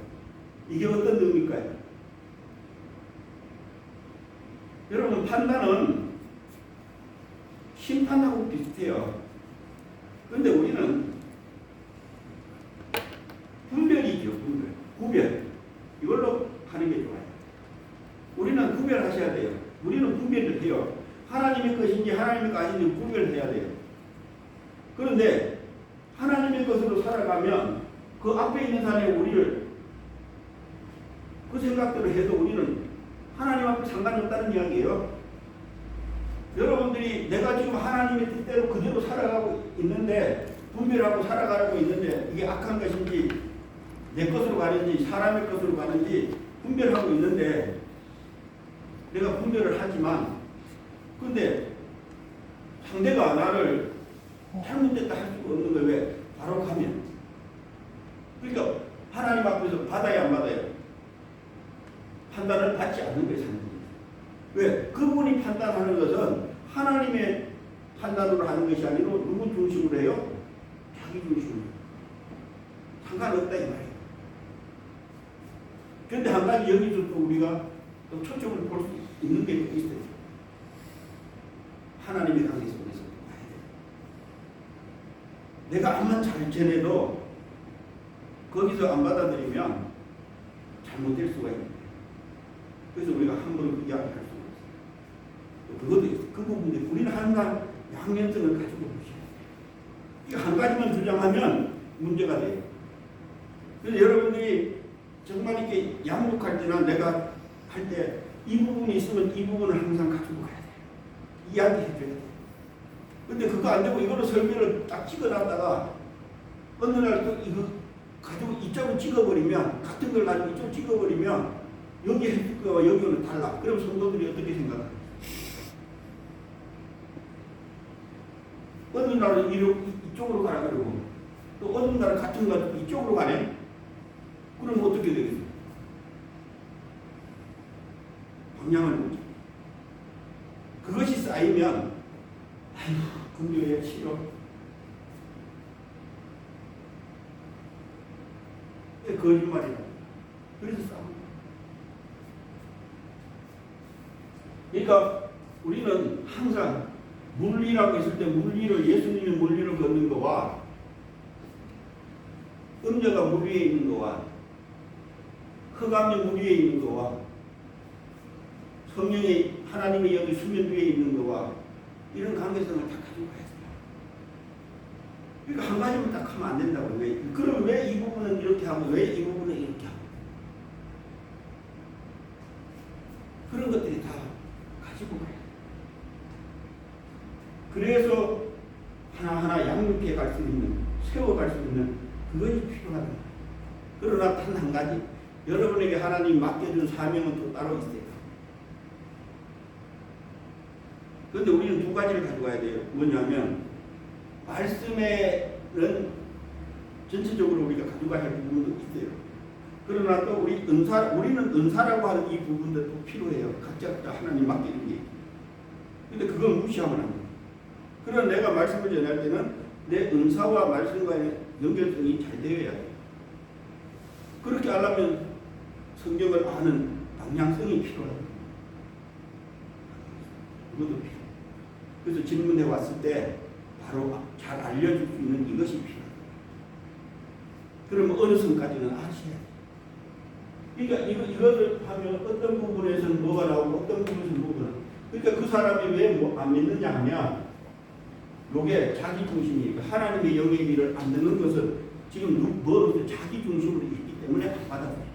이게 어떤 의미일까요? 여러분, 판단은 심판하고 비슷해요. 그런데 우리는 분별이죠. 구별. 이걸로 하는 게 좋아요. 우리는 구별하셔야 돼요. 우리는 분별을 해요. 하나님의 것인지 하나님의 것인지 구별해야 돼요. 그런데 하나님의 것으로 살아가면 그 앞에 있는 사람이 우리를 그 생각대로 해도 우리는 하나님 앞에 상관이 없다는 이야기예요. 여러분들이 내가 지금 하나님의 뜻대로 그대로 살아가고 있는데 분별하고 살아가고 있는데 이게 악한 것인지 내 것으로 가는지 사람의 것으로 가는지 분별하고 있는데 내가 분별을 하지만 근데 상대가 나를 잘못됐다 할 수가 없는 거예요. 왜? 바로 가면. 그러니까 하나님 앞에서 받아야 안 받아요? 판단을 받지 않는 거예요. 상대는. 왜? 그분이 판단하는 것은 하나님의 판단으로 하는 것이 아니라 누구 중심으로 해요? 자기 중심으로. 상관없다 이 말이에요. 그런데 한 가지 여기서 또 우리가 또 초점을 볼 수 있는 게 있어요. 하나님의 관계 속에서 봐야 돼요. 내가 암만 잘 지내도 거기서 안 받아들이면 잘못될 수가 있는 거예요. 그래서 우리가 함부로 그 이야기할 수가 없어요. 그것도 있어요. 그 부분에 우리는 항상 양면성을 가지고 보셔야 돼요. 이거 한 가지만 주장하면 문제가 돼요. 그래서 여러분들이 정말 이렇게 양육할 때나 내가 할 때 이 부분이 있으면 이 부분을 항상 가지고 가야 돼요. 이야기해 줘야 돼요. 근데 그거 안 되고 이거로 설명을 딱 찍어놨다가 어느 날 또 이거 가지고 이쪽으로 찍어버리면 같은 걸 가지고 이쪽으로 찍어버리면 여기 했을 거와 여기는 달라. 그럼 성도들이 어떻게 생각해요? 어느 날은 이쪽으로 가라 그러고 또 어느 날은 같은 거 가지고 이쪽으로 가네? 그럼 어떻게 되겠어요? 방향을 못 잡아요. 그것이 쌓이면 아이고 금요일 싫어. 거짓말이다. 그래서 싸웁니다. 그러니까 우리는 항상 물리라고 했을 때 물리를 예수님의 물리를 걷는 거와 음녀가 물 위에 있는 거와 흑암이 물 위에 있는 거와 성령의 하나님의 여기 수면 위에 있는 거와 이런 관계성을 다 가지고 가야 돼요. 그러니까 한 가지만 딱 하면 안 된다고. 왜? 그럼 왜 이 부분은 이렇게 하고 왜 이 부분은 이렇게 하고 그런 것들이 다 가지고 가야 돼요. 그래서 하나하나 양육해 갈 수 있는 세워갈 수 있는 그것이 필요하다. 그러나 단 한 가지 여러분에게 하나님 맡겨준 사명은 또 따로 있어요. 그런데 우리는 두 가지를 가져가야 돼요. 뭐냐면 말씀에는 전체적으로 우리가 가져가야 할 부분도 있어요. 그러나 또 우리는 은사라고 하는 이 부분도 또 필요해요. 각자 하나님 맡기는 게. 근데 그건 무시하면 안 돼요. 그러나 내가 말씀을 전할 때는 내 은사와 말씀과의 연결성이 잘 되어야 돼요. 그렇게 하려면 성경을 아는 방향성이 필요해요. 그것도 필요해요. 그래서 질문해 왔을 때 바로 잘 알려줄 수 있는 이것이 필요해요. 그러면 어느 선까지는 아셔야 돼요. 그러니까 이것을 하면 어떤 부분에서는 뭐가 나오고 어떤 부분에서는 뭐가 나오고 그러니까 그 사람이 왜 안 믿느냐 하면 요게 자기 중심이니까 하나님의 영의 일을 안 듣는 것은 지금 뭐 자기 중심으로 있기 때문에 안 받아들인다.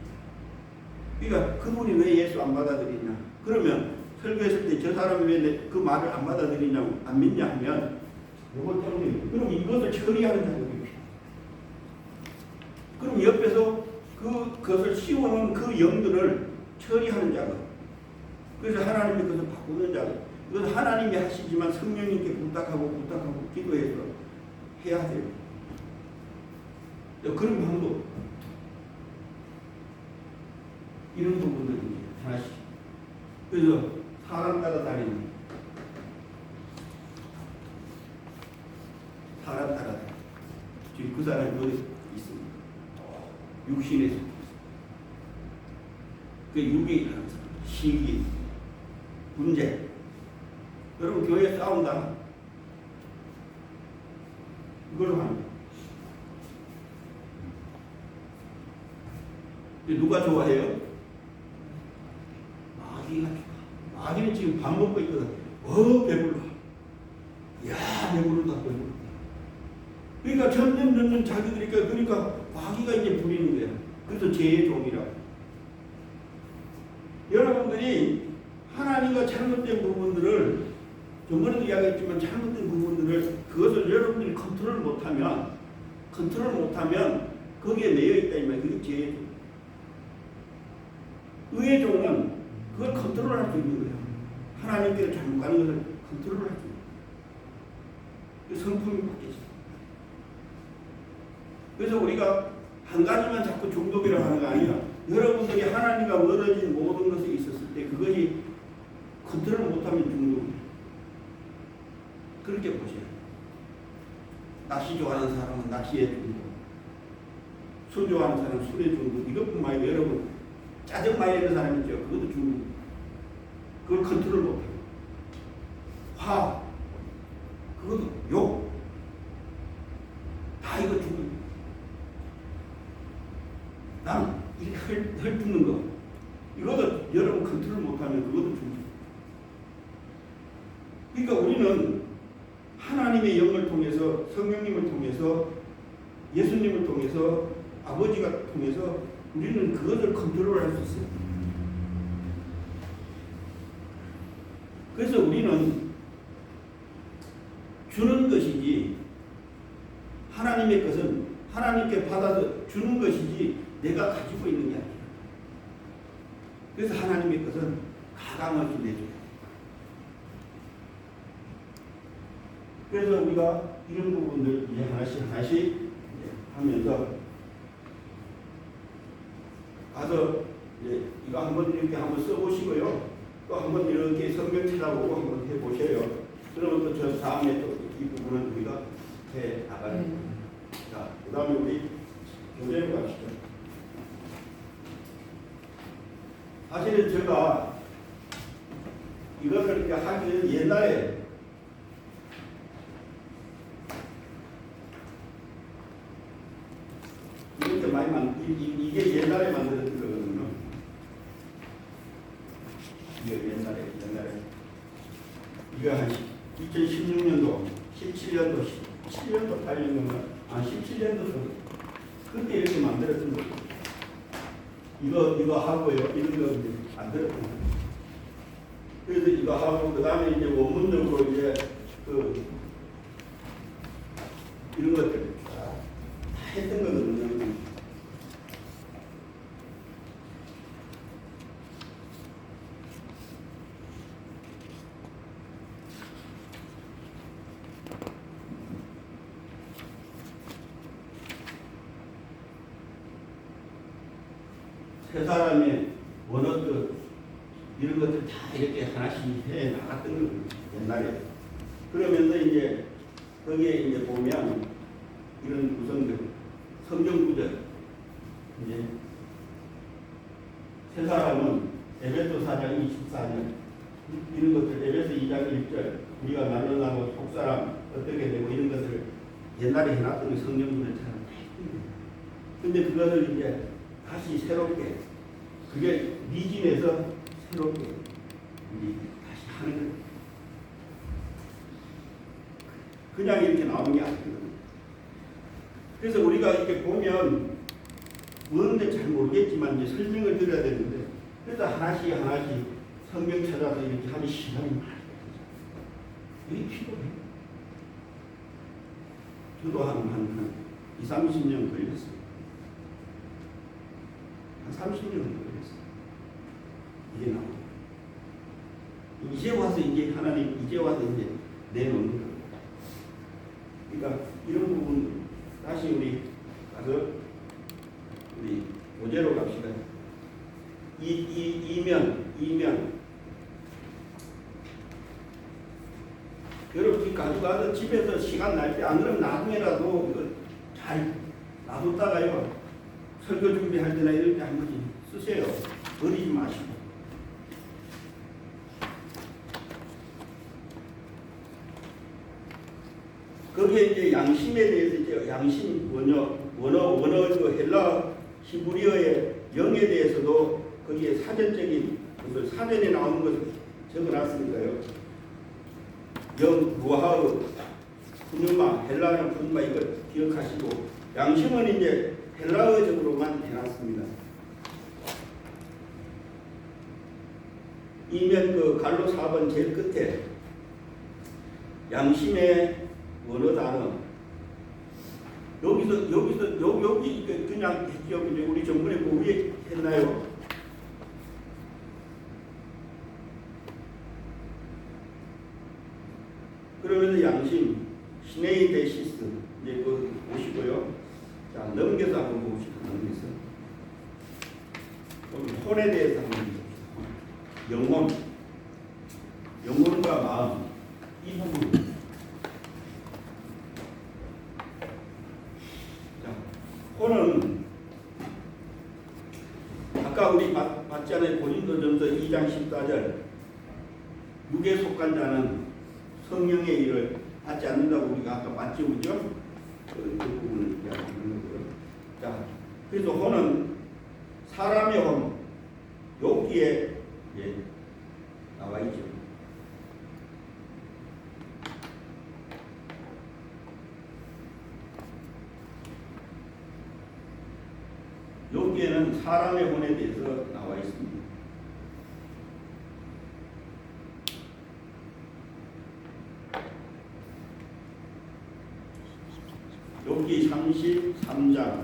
그러니까 그분이 왜 예수 안 받아들이냐? 그러면 설교했을 때 저 사람이 왜 그 말을 안 받아들이냐고 안 믿냐 하면 요것 때문에 그럼 이것을 처리하는 작업이 필요해요. 그럼 옆에서 그것을 씌워놓은 그 영들을 처리하는 작업. 그래서 하나님이 그것을 바꾸는 작업. 이건 하나님이 하시지만 성령님께 부탁하고 기도해서 해야 돼요. 그런 방법. 이런 부분들이 하나씩. 그래서 사람 따라다니는 사람 따라다니는 지금 그 사람이 어디 있습니다. 육신에 속해 있습니다. 그 육이 시기 문제. 여러분 교회 싸운다. 이걸로 합니다. 누가 좋아해요? 마귀가 좋아. 마귀는 지금 밥 먹고 있거든. 배불러. 야, 배부르다. 그러니까 점점 자기들이 그러니까 마귀가 이제 부리는 거야. 그래서 죄의 종이라고. 여러분들이 하나님과 잘못된 부분들을 저번에도 이야기했지만 잘못된 부분들을 그것을 여러분들이 컨트롤 못하면 거기에 매여 있다 이 말이야. 그게 죄의 종. 의의 종은 그걸 컨트롤할 수 있는 거예요. 하나님께로 잘못 가는 것을 컨트롤할 수 있는 거예요. 성품이 바뀌었어요. 그래서 우리가 한 가지만 자꾸 중독이라고 하는 거 아니야. 여러분들이 하나님과 멀어진 모든 것이 있었을 때 그것이 컨트롤 못하면 중독이에요. 그렇게 보세요. 낚시 좋아하는 사람은 낚시에 중독, 술 좋아하는 사람은 술에 중독. 이것뿐만 아니라 여러분 짜증 많이 내는 사람 있죠. 그것도 중독. 그걸 컨트롤 못해요. 화, 그것도 욕, 다 이거 중독. 남 이렇게 헐뜯는 거, 이것도 여러분 컨트롤 못하면 그것도 중독. 그러니까 우리는 하나님의 영을 통해서, 성령님을 통해서, 예수님을 통해서, 아버지가 통해서 우리는 그것을 컨트롤할 수 있어요. 그래서 우리는 주는 것이지, 하나님의 것은 하나님께 받아서 주는 것이지 내가 가지고 있는 게 아니야. 그래서 하나님의 것은 가감없이 내줘요. 그래서 우리가 이런 부분들 이제 하나씩 하면서 가서 이제 이거 한번 이렇게 한번 써보시고요. 또 한번 이렇게 성경 찾아보고 한번 해보셔요. 그러면 또 저 다음에 또 이 부분은 우리가 해 나가는 거예요. 자, 그 다음에 우리 교재로 갑시다. 사실은 제가 이것을 이렇게 하기는 옛날에 이렇게 많이 이게 옛날에 만들어진 거거든요. 이게 옛날에 이거 한 2016년도, 17년도, 17년도, 8년도, 17년도 그때 이렇게 만들어진 거예요. 이거 하고요. 이런 거 만들었던 거예요. 그래서 이거 하고 그 다음에 이제 원문적으로 이제 이런 것들 다 했던 거거든요. 세 사람의 원어들 이런 것들 다 이렇게 하나씩 해 나갔던 거예요. 옛날에. 그러면서 이제 거기에 이제 보면 이런 구성들, 성경 구절, 이제 세 사람은 에베소 4장 24절 이런 것들, 에베소 2장 1절 우리가 나누나고 속사람 어떻게 되고 이런 것을 옛날에 해놨던 성경 구절처럼 다 했던 거예요. 근데 그것을 이제 다시 새롭게 그게 미진에서 새롭게 우리 다시 하는 거예요. 그냥 이렇게 나오는 게 아니거든요. 그래서 우리가 이렇게 보면 뭔데 잘 모르겠지만 이제 설명을 드려야 되는데, 그래서 하나씩 하나씩 성경 찾아서 이렇게 하는 시간이 많아요. 이게 필요해요. 저도 한 20, 30년 걸렸어요. 한 30년 걸렸어요. 이게 나와요. 이제 와서 이제 하나님 이제 와서 이제 내놓는 거예요. 그러니까 이런 부분 다시 우리 가서 우리 교재로 갑시다. 이면 여러분 가져가서 집에서 시간 날 때 안 그러면 나중에라도 이거 잘 놔뒀다가요 설교 준비할 때나 이럴 때 한 번씩 쓰세요. 버리지 마시고. 거기에 이제 양심에 대해서 이제 양심 원어 그 헬라 히브리어의 영에 대해서도 거기에 사전적인 것을 사전에 나오는 것을 적어놨으니까요. 영 무하의 푸뉴마 헬라어 푸뉴마 이걸 기억하시고, 양심은 이제 헬라어적으로만 해놨습니다. 이면 그 갈로 4번 제일 끝에 양심의 원어 단어 여기 그냥 여기 우리 전문에 그 위에 했나요? 그러면서 양심 시네이 데시스 이제 그 보시고요. 자 넘겨서 한번 봅시다. 넘겨서 혼에 대해서 한번 봅시다. 영혼과 마음 이 부분. 혼은 아까 우리 봤잖아요. 고린도전서 2장 14절 육에 속한 자는 성령의 일을 받지 않는다고 우리가 아까 봤죠, 그죠? 그 부분을 이야기하는 거고요. 자, 그래서 혼은 사람의 혼 여기에 나와 있죠. 여기에는 사람의 혼에 대해서 나와 있습니다. 여기 33장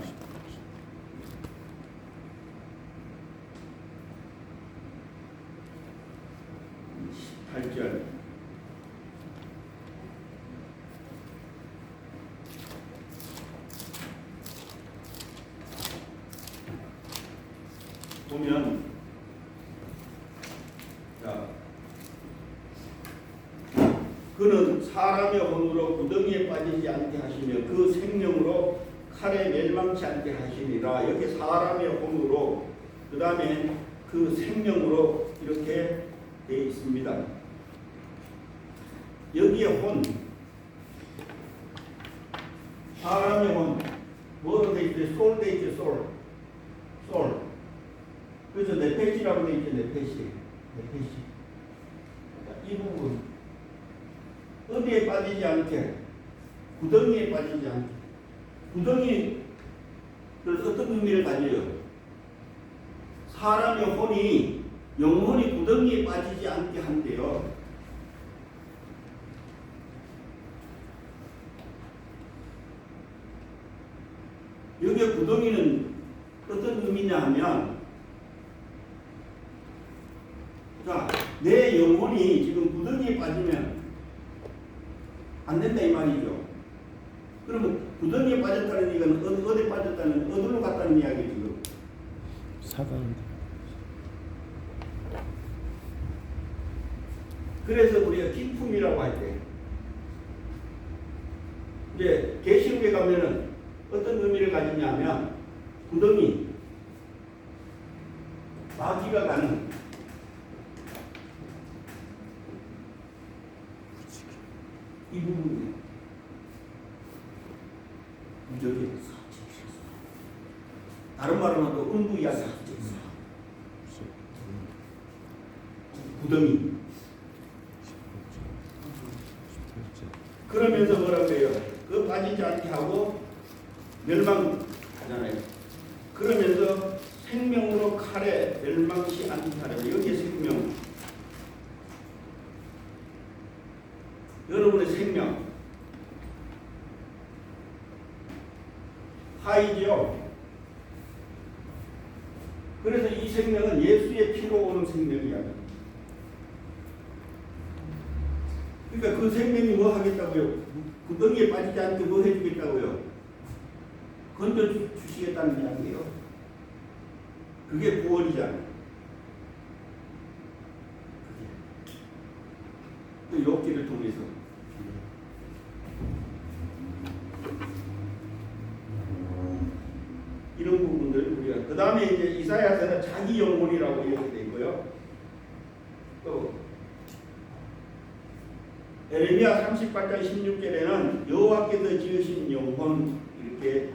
18절 보면 자 그는 사람의 혼으로 구덩이에 빠지지 않게 하시며 그 생명으로 칼에 멸망치 않게 하시니라. 이렇게 사람의 혼으로 그 다음에 그 생명으로 이렇게 되어 있습니다. 여기에 혼 사람의 혼 뭐로 되어 있죠? 소울 되어 있죠. 소울. 그래서 네페시라고 되어 있죠. 네페시. 이 부분 어디에 빠지지 않게 구덩이에 빠지지 않게. 구덩이를 어떤 의미를 가져요? 사람의 혼이 영혼이 구덩이에 빠지지 않게 한대요. 여기에 구덩이는 어떤 의미냐 하면 자, 내 영혼이 지금 구덩이에 빠지면 안 된다 이 말이죠. 그러면 구덩이에 빠졌다는 얘기는 어디 빠졌다는 어디로 갔다는 이야기 지금 사단. 그래서 우리가 기품이라고 할 때 이제 계시록에 가면은 어떤 의미를 가지냐면 구덩이 마귀가 가는 이 부분이에요. 무적이 다른 말로는 또 음부 이야기 구덩이. 그러면서 뭐라고 빠지지 않게 하고 멸망하잖아요. 그러면서 생명으로 칼에 멸망치 않다는 여기에 생명. 여러분의 생명. 하이지요. 그래서 이 생명은 예수의 피로 오는 생명이야. 그러니까 그 생명이 뭐 하겠다고요? 그 덩이에 빠지지 않게 뭐 해주겠다고요? 건져주시겠다는 이야기예요. 그게 구원이잖아요. 그 욥기를 통해서. 이런 부분들 우리가 그 다음에 이제 이사야서는 자기 영혼이라고 이렇게 되고요. 또 에레미야 38장 16절에는 여호와께서 지으신 영혼 이렇게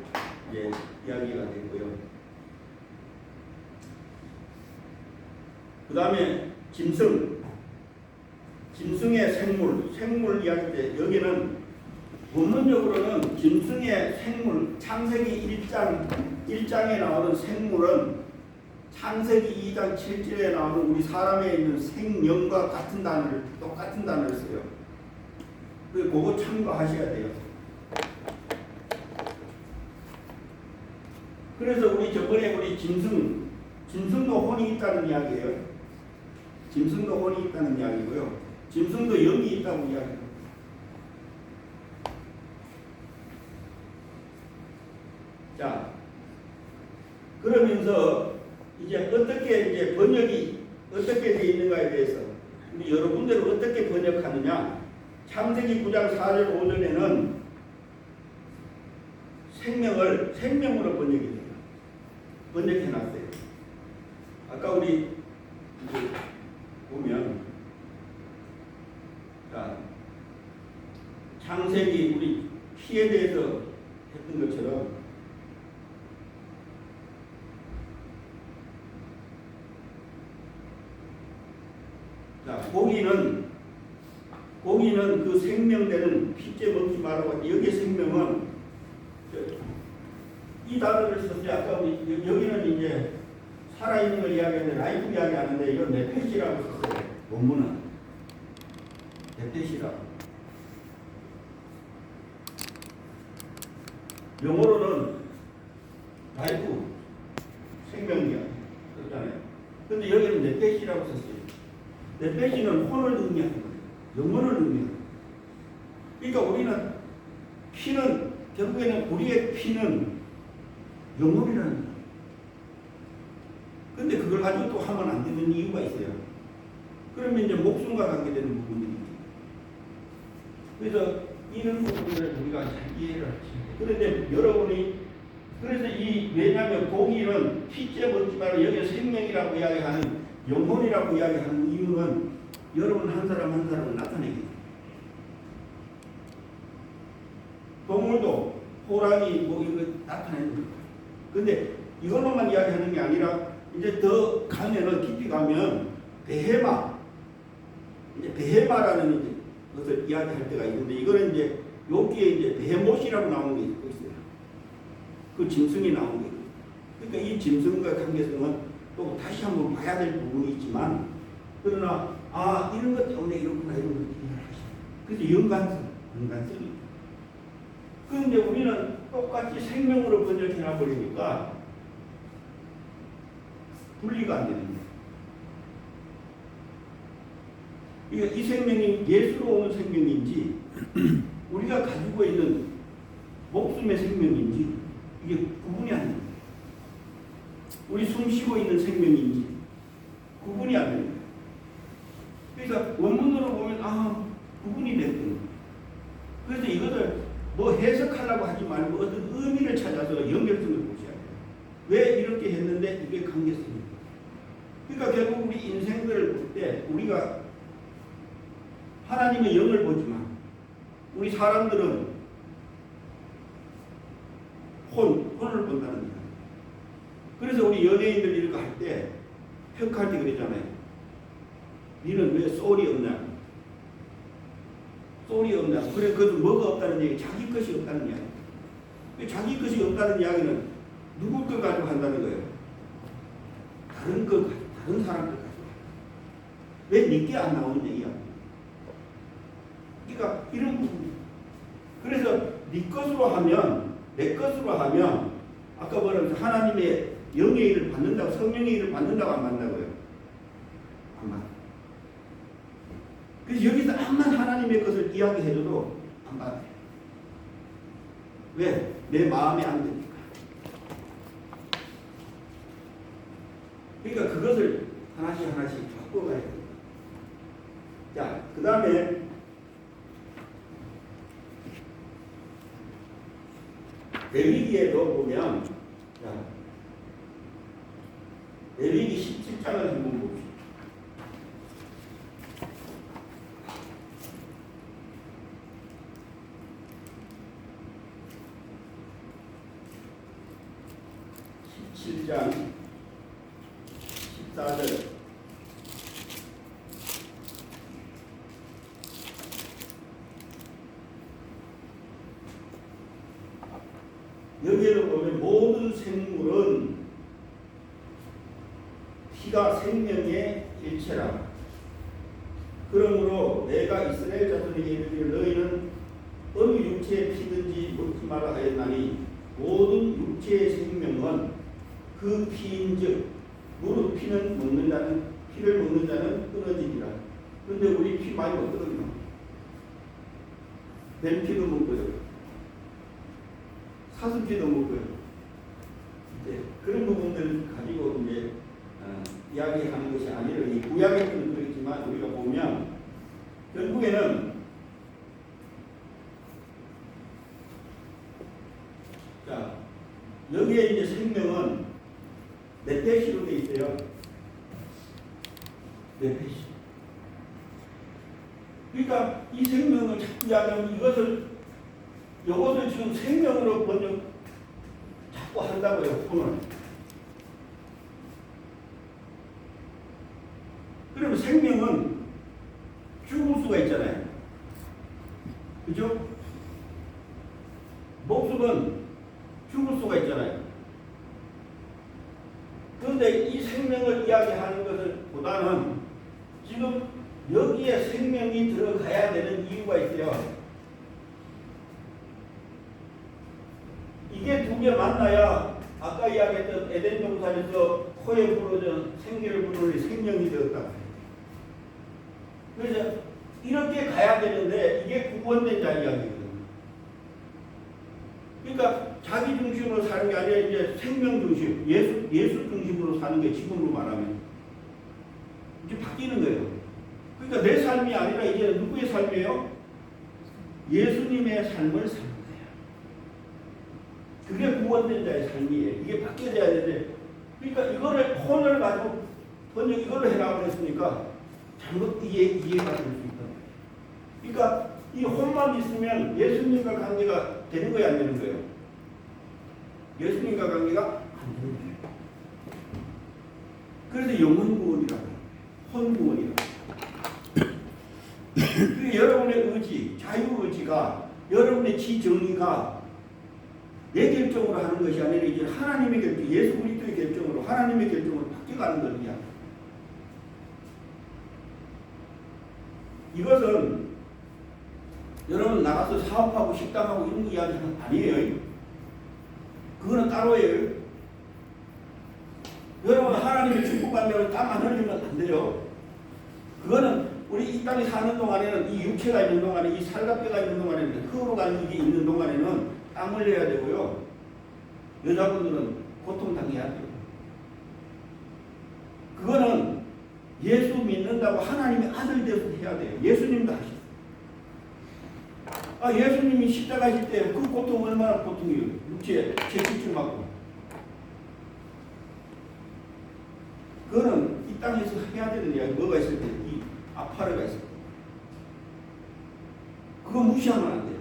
이제 이야기가 되고요. 그 다음에 짐승의 생물 이야기 때 여기는 본문적으로는 짐승의 생물 창세기 1장에 나오는 생물은 창세기 2장 7절에 나오는 우리 사람에 있는 생명과 똑같은 단어를 써요. 그거 참고하셔야 돼요. 그래서 우리 저번에 우리 짐승도 혼이 있다는 이야기예요. 짐승도 혼이 있다는 이야기고요. 짐승도 영이 있다고 이야기해요. 자, 그러면서 이제 어떻게 이제 번역이 어떻게 되어 있는가에 대해서 우리 여러분들은 어떻게 번역하느냐? 창세기 9장 4절 5절에는 생명으로 번역이 돼요. 번역해놨어요. 아까 우리 이제 보면 자, 창세기 우리 피에 대해서 했던 것처럼 자, 고기는 그 생명되는 피째 먹지 말라고. 여기에 생명은 이 단어를 썼어요. 아까 우리 여기는 이제 살아있는 걸 이야기하는데 라이프 이야기하는데 이건 네펫이라고 썼어요. 본문은 네펫이라고. 영어로는 라이프 생명이야 그렇잖아요. 근데 여기는 네펫이라고 썼어요. 네펫이는 혼을 의미하는 거예요. 영혼을 의미하는 거예요. 그러니까 우리는 피는 결국에는 우리의 피는 영혼이라는 거예요. 근데 그걸 가지고 또 하면 안 되는 이유가 있어요. 그러면 이제 목숨과 관계되는 부분들이. 그래서 이런 부분들을 우리가 잘 이해를 하시면 돼요. 그런데 여러분이 그래서 왜냐하면 고기는 피째 먹지 말고 여기 생명이라고 이야기하는 영혼이라고 이야기하는 이유는 여러분 한 사람 한 사람을 나타내기 때문에. 동물도 호랑이 뭐 이거 나타내는 거예요. 근데 이걸로만 이야기하는 게 아니라 이제 더 가면은 깊이 가면 베헤마라는 이제 것을 이야기할 때가 있는데 이거는 이제 여기에 이제 베헤못이라고 나오는 게 있어요. 그 짐승이 나오는 거예요. 그러니까 이 짐승과 관계성은 또 다시 한번 봐야 될 부분이 있지만 그러나 이런 것 때문에 이렇구나 이런 걸 이해를 하시죠. 그래서 연관성이. 그런데 우리는 똑같이 생명으로 번역해놔 버리니까 분리가 안 되는 거예요. 이 생명이 예수로 오는 생명인지 우리가 가지고 있는 목숨의 생명인지 이게 구분이 안 됩니다. 우리 숨 쉬고 있는 생명인지 구분이 안 됩니다. 그래서 원문으로 보면 구분이 됐거든요. 그래서 이것을 뭐 해석하려고 하지 말고 어떤 의미를 찾아서 연결성을 보셔야 돼요. 왜 이렇게 했는데 이게 관계성입니다. 그러니까 결국 우리 인생들을 볼 때 우리가 하나님의 영을 보지만 우리 사람들은 혼을 본다는 거예요. 그래서 우리 연예인들 이렇게 할 때 평가할 때 그러잖아요. 니는 왜 소울이 없냐? 소리 없다. 그래 그것도 뭐가 없다는 얘기, 자기 것이 없다는 이야기. 자기 것이 없다는 이야기는 누구 걸 가지고 한다는 거예요? 다른 걸 가지고, 다른 사람 걸 가지고. 왜 네게 안 나오는 얘기야? 그러니까 이런 부분. 그래서 네 것으로 하면, 내 것으로 하면 아까 뭐라고 했어? 하나님의 영의 일을 받는다고, 성령의 일을 받는다고 안 받는다고요? 안 받아. 그래서 여기서 암만 하나님의 것을 이야기해줘도 안 받아요. 왜? 내 마음에 안 드니까. 그러니까 그것을 하나씩 하나씩 바꿔가야 돼요. 자, 그 다음에 레위기에도 보면, 자, 레위기 17장을 한번 봅시다. (17장) 14절. 여기에도 보면 모든 생물은 피가 생명의 일체라. 그러므로 내가 이스라엘 자손에게 이르기를 너희는 어느 육체의 피든지 먹지 말라 하였나니 모든 육체의 생명은 그 피인즉 무릇 피를 먹는 자는 끊어지리라. 그런데 우리 피 많이 먹거든요. 뱀 피도 먹고요. 사슴피도 먹고요. 이제 그런 부분들을 가지고 이제 이야기하는 것이 아니라 이 구약에는 그렇지만 우리가 보면 결국에는 자 여기에 이제 생명은 네페시로 돼 있어요. 네페시. 그러니까 이 생명을 자꾸 이야기하면 이것을 지금 생명으로 번역 자꾸 한다고요. 오늘. 그러면 생명은 죽을 수가 있잖아요. 그죠? 목숨은 죽을 수가 있잖아요. 그런데 이 생명을 이야기하는 것을 보다는 지금 여기에 생명이 들어가야 되는 이유가 있어요. 이게 두 개 만나야 아까 이야기했던 에덴 동산에서 코에 불어준 생기를 부르는 생명이 되었다. 그래서 이렇게 가야 되는데 이게 구원된 자 이야기거든요. 그러니까 자기 중심으로 사는 게 아니라 이제 생명 중심, 예수 중심으로 사는 게 지금으로 말하면 이제 바뀌는 거예요. 그러니까 내 삶이 아니라 이제 누구의 삶이에요? 예수님의 삶을 사는 거예요. 그게 구원된 자의 삶이에요. 이게 바뀌어져야 되는데, 그러니까 이거를 혼을 가지고 번역 이걸로 해라고 했으니까 잘못 이해가 될 수 있다. 그러니까 이 혼만 있으면 예수님과 관계가 되는 거야, 안 되는 거예요? 예수님과 관계가 안 되는 거예요. 그래서 영혼 구원이라고 해요. 혼 구원이라고 해요. 여러분의 의지, 자유 의지가, 여러분의 지정의가 내 결정으로 하는 것이 아니라 이제 하나님의 결정, 예수 그리스도의 결정으로, 하나님의 결정으로 바뀌어가는 것이야. 이것은 여러분 나가서 사업하고 식당하고 이런 거 이야기하는 거 아니에요. 그거는 따로예요. 여러분 하나님의 축복받는다고 땀 안 흘리면 안 돼요. 그거는 우리 이 땅에 사는 동안에는, 이 육체가 있는 동안에, 이 살갑게가 있는 동안에는, 흙으로 가는 이게 있는 동안에는 땀 흘려야 되고요. 여자분들은 고통당해야 돼요. 그거는 예수 믿는다고 하나님의 아들 되어서 해야 돼요. 예수님도 하시죠. 예수님이 십자가 하실 때 그 고통 얼마나 고통이에요. 육체에 채찍질 맞고. 그거는 이 땅에서 해야 되는 이야기. 뭐가 있을 때? 이 아파르가 있을 때. 그거 무시하면 안 돼요.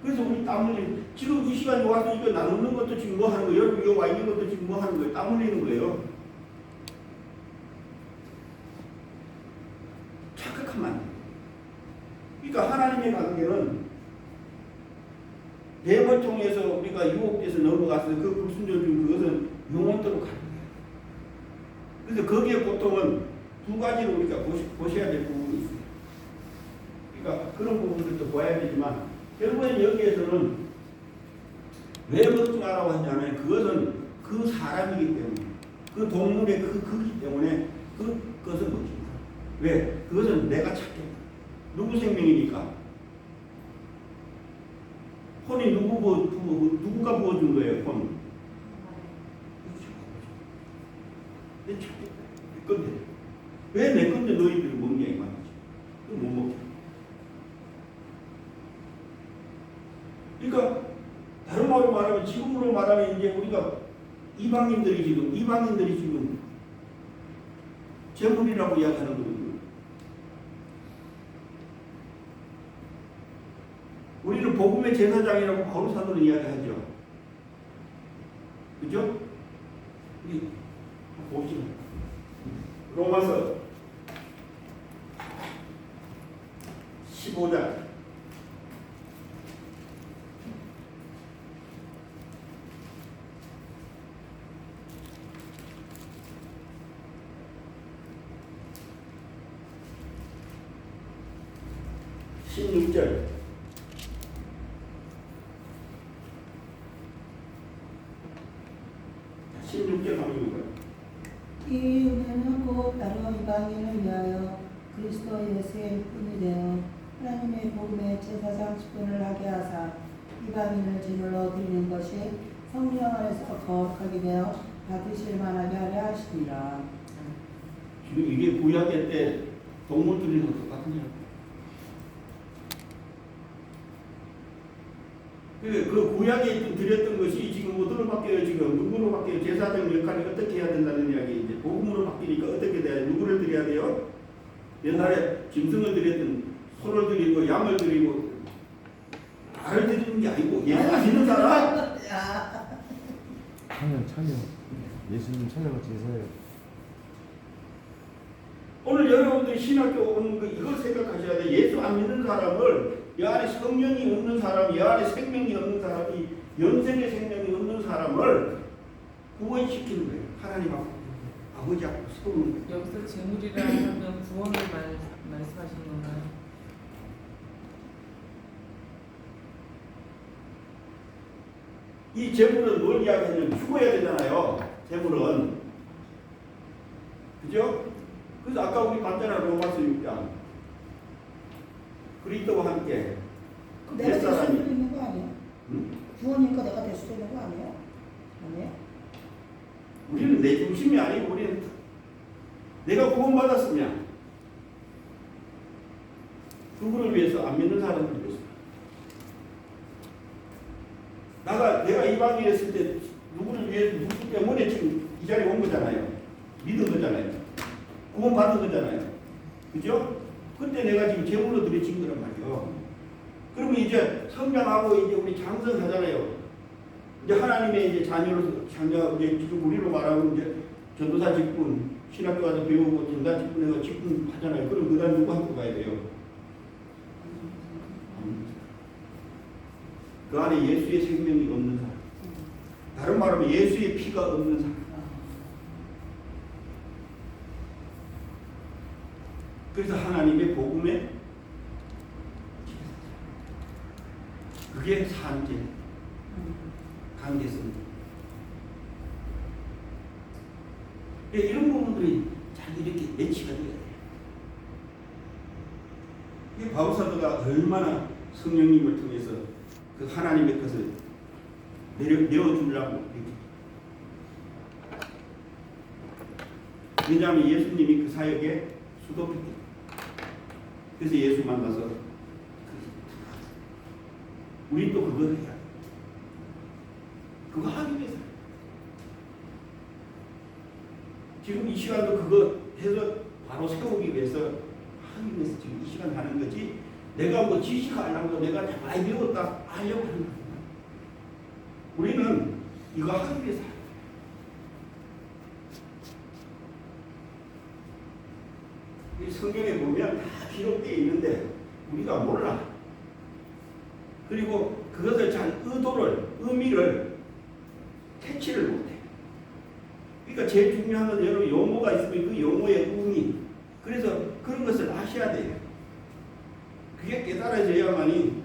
그래서 우리 땀 흘리는, 지금 이 시간에 와서 이거 나누는 것도 지금 뭐 하는 거예요? 여러분 이거 와 있는 것도 지금 뭐 하는 거예요? 땀 흘리는 거예요. 착각하면 안 돼요. 그러니까 하나님의 관계는 뱀을 통해서 우리가 유혹돼서 넘어갔을 그 불순종 중 그것은 영원토록 가는 거예요. 그래서 거기에 고통은 두 가지로 우리가 보셔야 될 부분이 있어요. 그러니까 그런 부분들도 봐야 되지만 결국엔 여기에서는 왜 먹지마라고 하냐면 그것은 그 사람이기 때문에 그 동물의 그기 때문에 그것은 먹지 마. 왜? 그것은 내가 찾겠다. 누구 생명이니까? 혼이 누구가 부어준 거예요? 혼. 내 찾겠다. 내 건데. 왜 내 건데 너희들이 먹냐 이 말이지. 못 먹게. 그러니까 다른 말로 말하면 지금으로 말하면 이제 우리가 이방인들이 지금 제물이라고 이야기하는 거거든요. 우리는 복음의 제사장이라고 바울 사도는 이야기하죠. 그죠? 우리 봅시다. 로마서 15장 16절 16절 한번 읽어요. 이 은혜는 곧 따로 이방인을 위하여 그리스도 예수의 뿐이 되어 하나님의 복음의 제사장 직분을 하게 하사 이방인을 제물로 드리는 것이 성령 안에서 거룩하게 되어 받으실 만하게 하려 하시니라. 지금 이게 구약의 때 동물 드리는 것 똑같으냐고. 그 구약에 드렸던 것이 지금 어디로 바뀌어요? 지금 누구로 바뀌어요? 제사장 역할이 어떻게 해야 된다는 이야기. 이제 복음으로 바뀌니까 어떻게 돼야 누구를 드려야 돼요? 옛날에 짐승을 드렸던 소를 드리고 양을 드리고 나를 드리는 게 아니고 예수 믿는 사람. 찬양. 예수님 찬양을 제사예요. 오늘 여러분들이 신학교 오는 거 이걸 생각하셔야 돼. 예수 안 믿는 사람을 이 안에 성령이 없는 사람, 이 안에 생명이 없는 사람이 영생의 생명이 없는 사람을 구원시키는 거예요. 하나님 앞에 아버지 앞에 세우는 거예요. 여기서 제물이라 하면 구원을 말씀하시는 건가요? 이 제물은 뭘 이야기하냐면 죽어야 되잖아요. 제물은. 그죠? 그래서 아까 우리 봤잖아요. 로마서 6장. 그리스도와 함께 내가 될 수도 옛사람이 있는 거 아니에요? 구원이니까 내가 될 수도 있는 거 아니에요? 아니에요? 우리는 내 중심이 아니고 우리는 내가 구원받았으면 그분을 위해서 안 믿는 사람들을 위해서 내가 이방인이었을 때 누구를 위해 누구 때문에 지금 이 자리에 온 거잖아요. 믿은 거잖아요. 구원받은 거잖아요. 그죠? 그때 내가 지금 제물로 드려진 거란 말이에요. 그러면 이제 성장하고 이제 우리 장성하잖아요. 이제 하나님의 이제 자녀로서 이제 지금 우리로 말하면 이제 전도사 직분, 신학교 가서 배우고 전도사 직분해서 직분 하잖아요. 그럼 그 다음 누구 학교 가야 돼요? 그 안에 예수의 생명이 없는 사람. 다른 말로 하면 예수의 피가 없는 사람. 그래서 하나님의 복음에 그게 산재, 관계성. 이런 부분들이 잘 이렇게 매치가 돼야 돼요. 이게 바울사도가 얼마나 성령님을 통해서 그 하나님의 것을 내어주려고 이렇게. 왜냐하면 예수님이 그 사역에 수도했기 때문에. 그래서 예수 만나서 우리 또 그걸 해야 돼. 그거 하기 위해서. 지금 이 시간도 그거 해서 바로 세우기 위해서 하기 위해서 지금 이 시간 하는 거지. 내가 뭐 지식하려고 내가 많이 배웠다 하려고 하는 거야. 우리는 이거 하기 위해서 하는 거야. 이 성경에 보면 다 기록되어 있는데 우리가 몰라. 그리고 그것을 잘 의미를 캐치를 못해. 그러니까 제일 중요한 건 여러분 용어가 있으면 그 용어의 의미. 그래서 그런 것을 아셔야 돼요. 그게 깨달아져야만이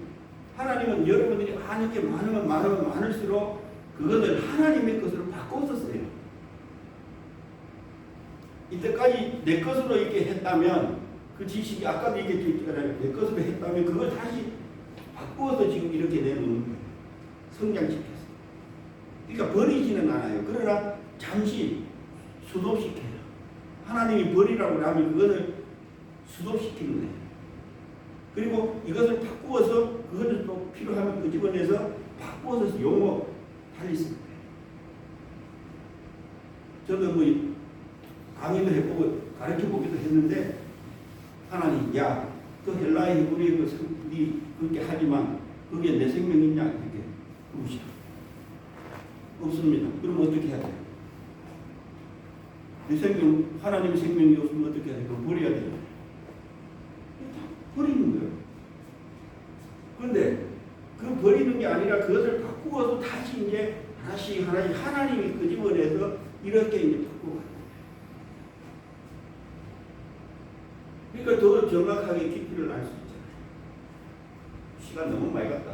하나님은 여러분들이 아는 게 많으면 많을수록 그것을 하나님의 것으로 바꿔서 써요. 이때까지 내 것으로 이렇게 했다면 그 지식이 아까도 얘기했잖아요. 내 것으로 했다면 그걸 다시 바꾸어서 지금 이렇게 내놓는 거예요. 성장시켜서. 그러니까 버리지는 않아요. 그러나 잠시 수도시켜요. 하나님이 버리라고 하면 그것을 수도시키는 거예요. 그리고 이것을 바꾸어서 그것을 또 필요하면 끄집어내서 바꾸어서 용어 달리 쓰는 거예요. 저도 뭐 강의도 해보고 가르쳐보기도 했는데 하나님 야 그 헬라의 히브리의 그 그렇게 하지만 그게 내 생명이냐 이렇게 묻죠. 없습니다. 그럼 어떻게 해야 돼요? 내 생명 하나님의 생명이 없으면 어떻게 해야 돼요? 그럼 버려야 돼요. 버리는 거예요. 그런데 그 버리는 게 아니라 그것을 바꾸어서 다시 하나님이 끄집어내서 이렇게 이제 바꾸고. 그러니까 더 정확하게 깊이를 알 수 있잖아요. 시간 너무 많이 갔다.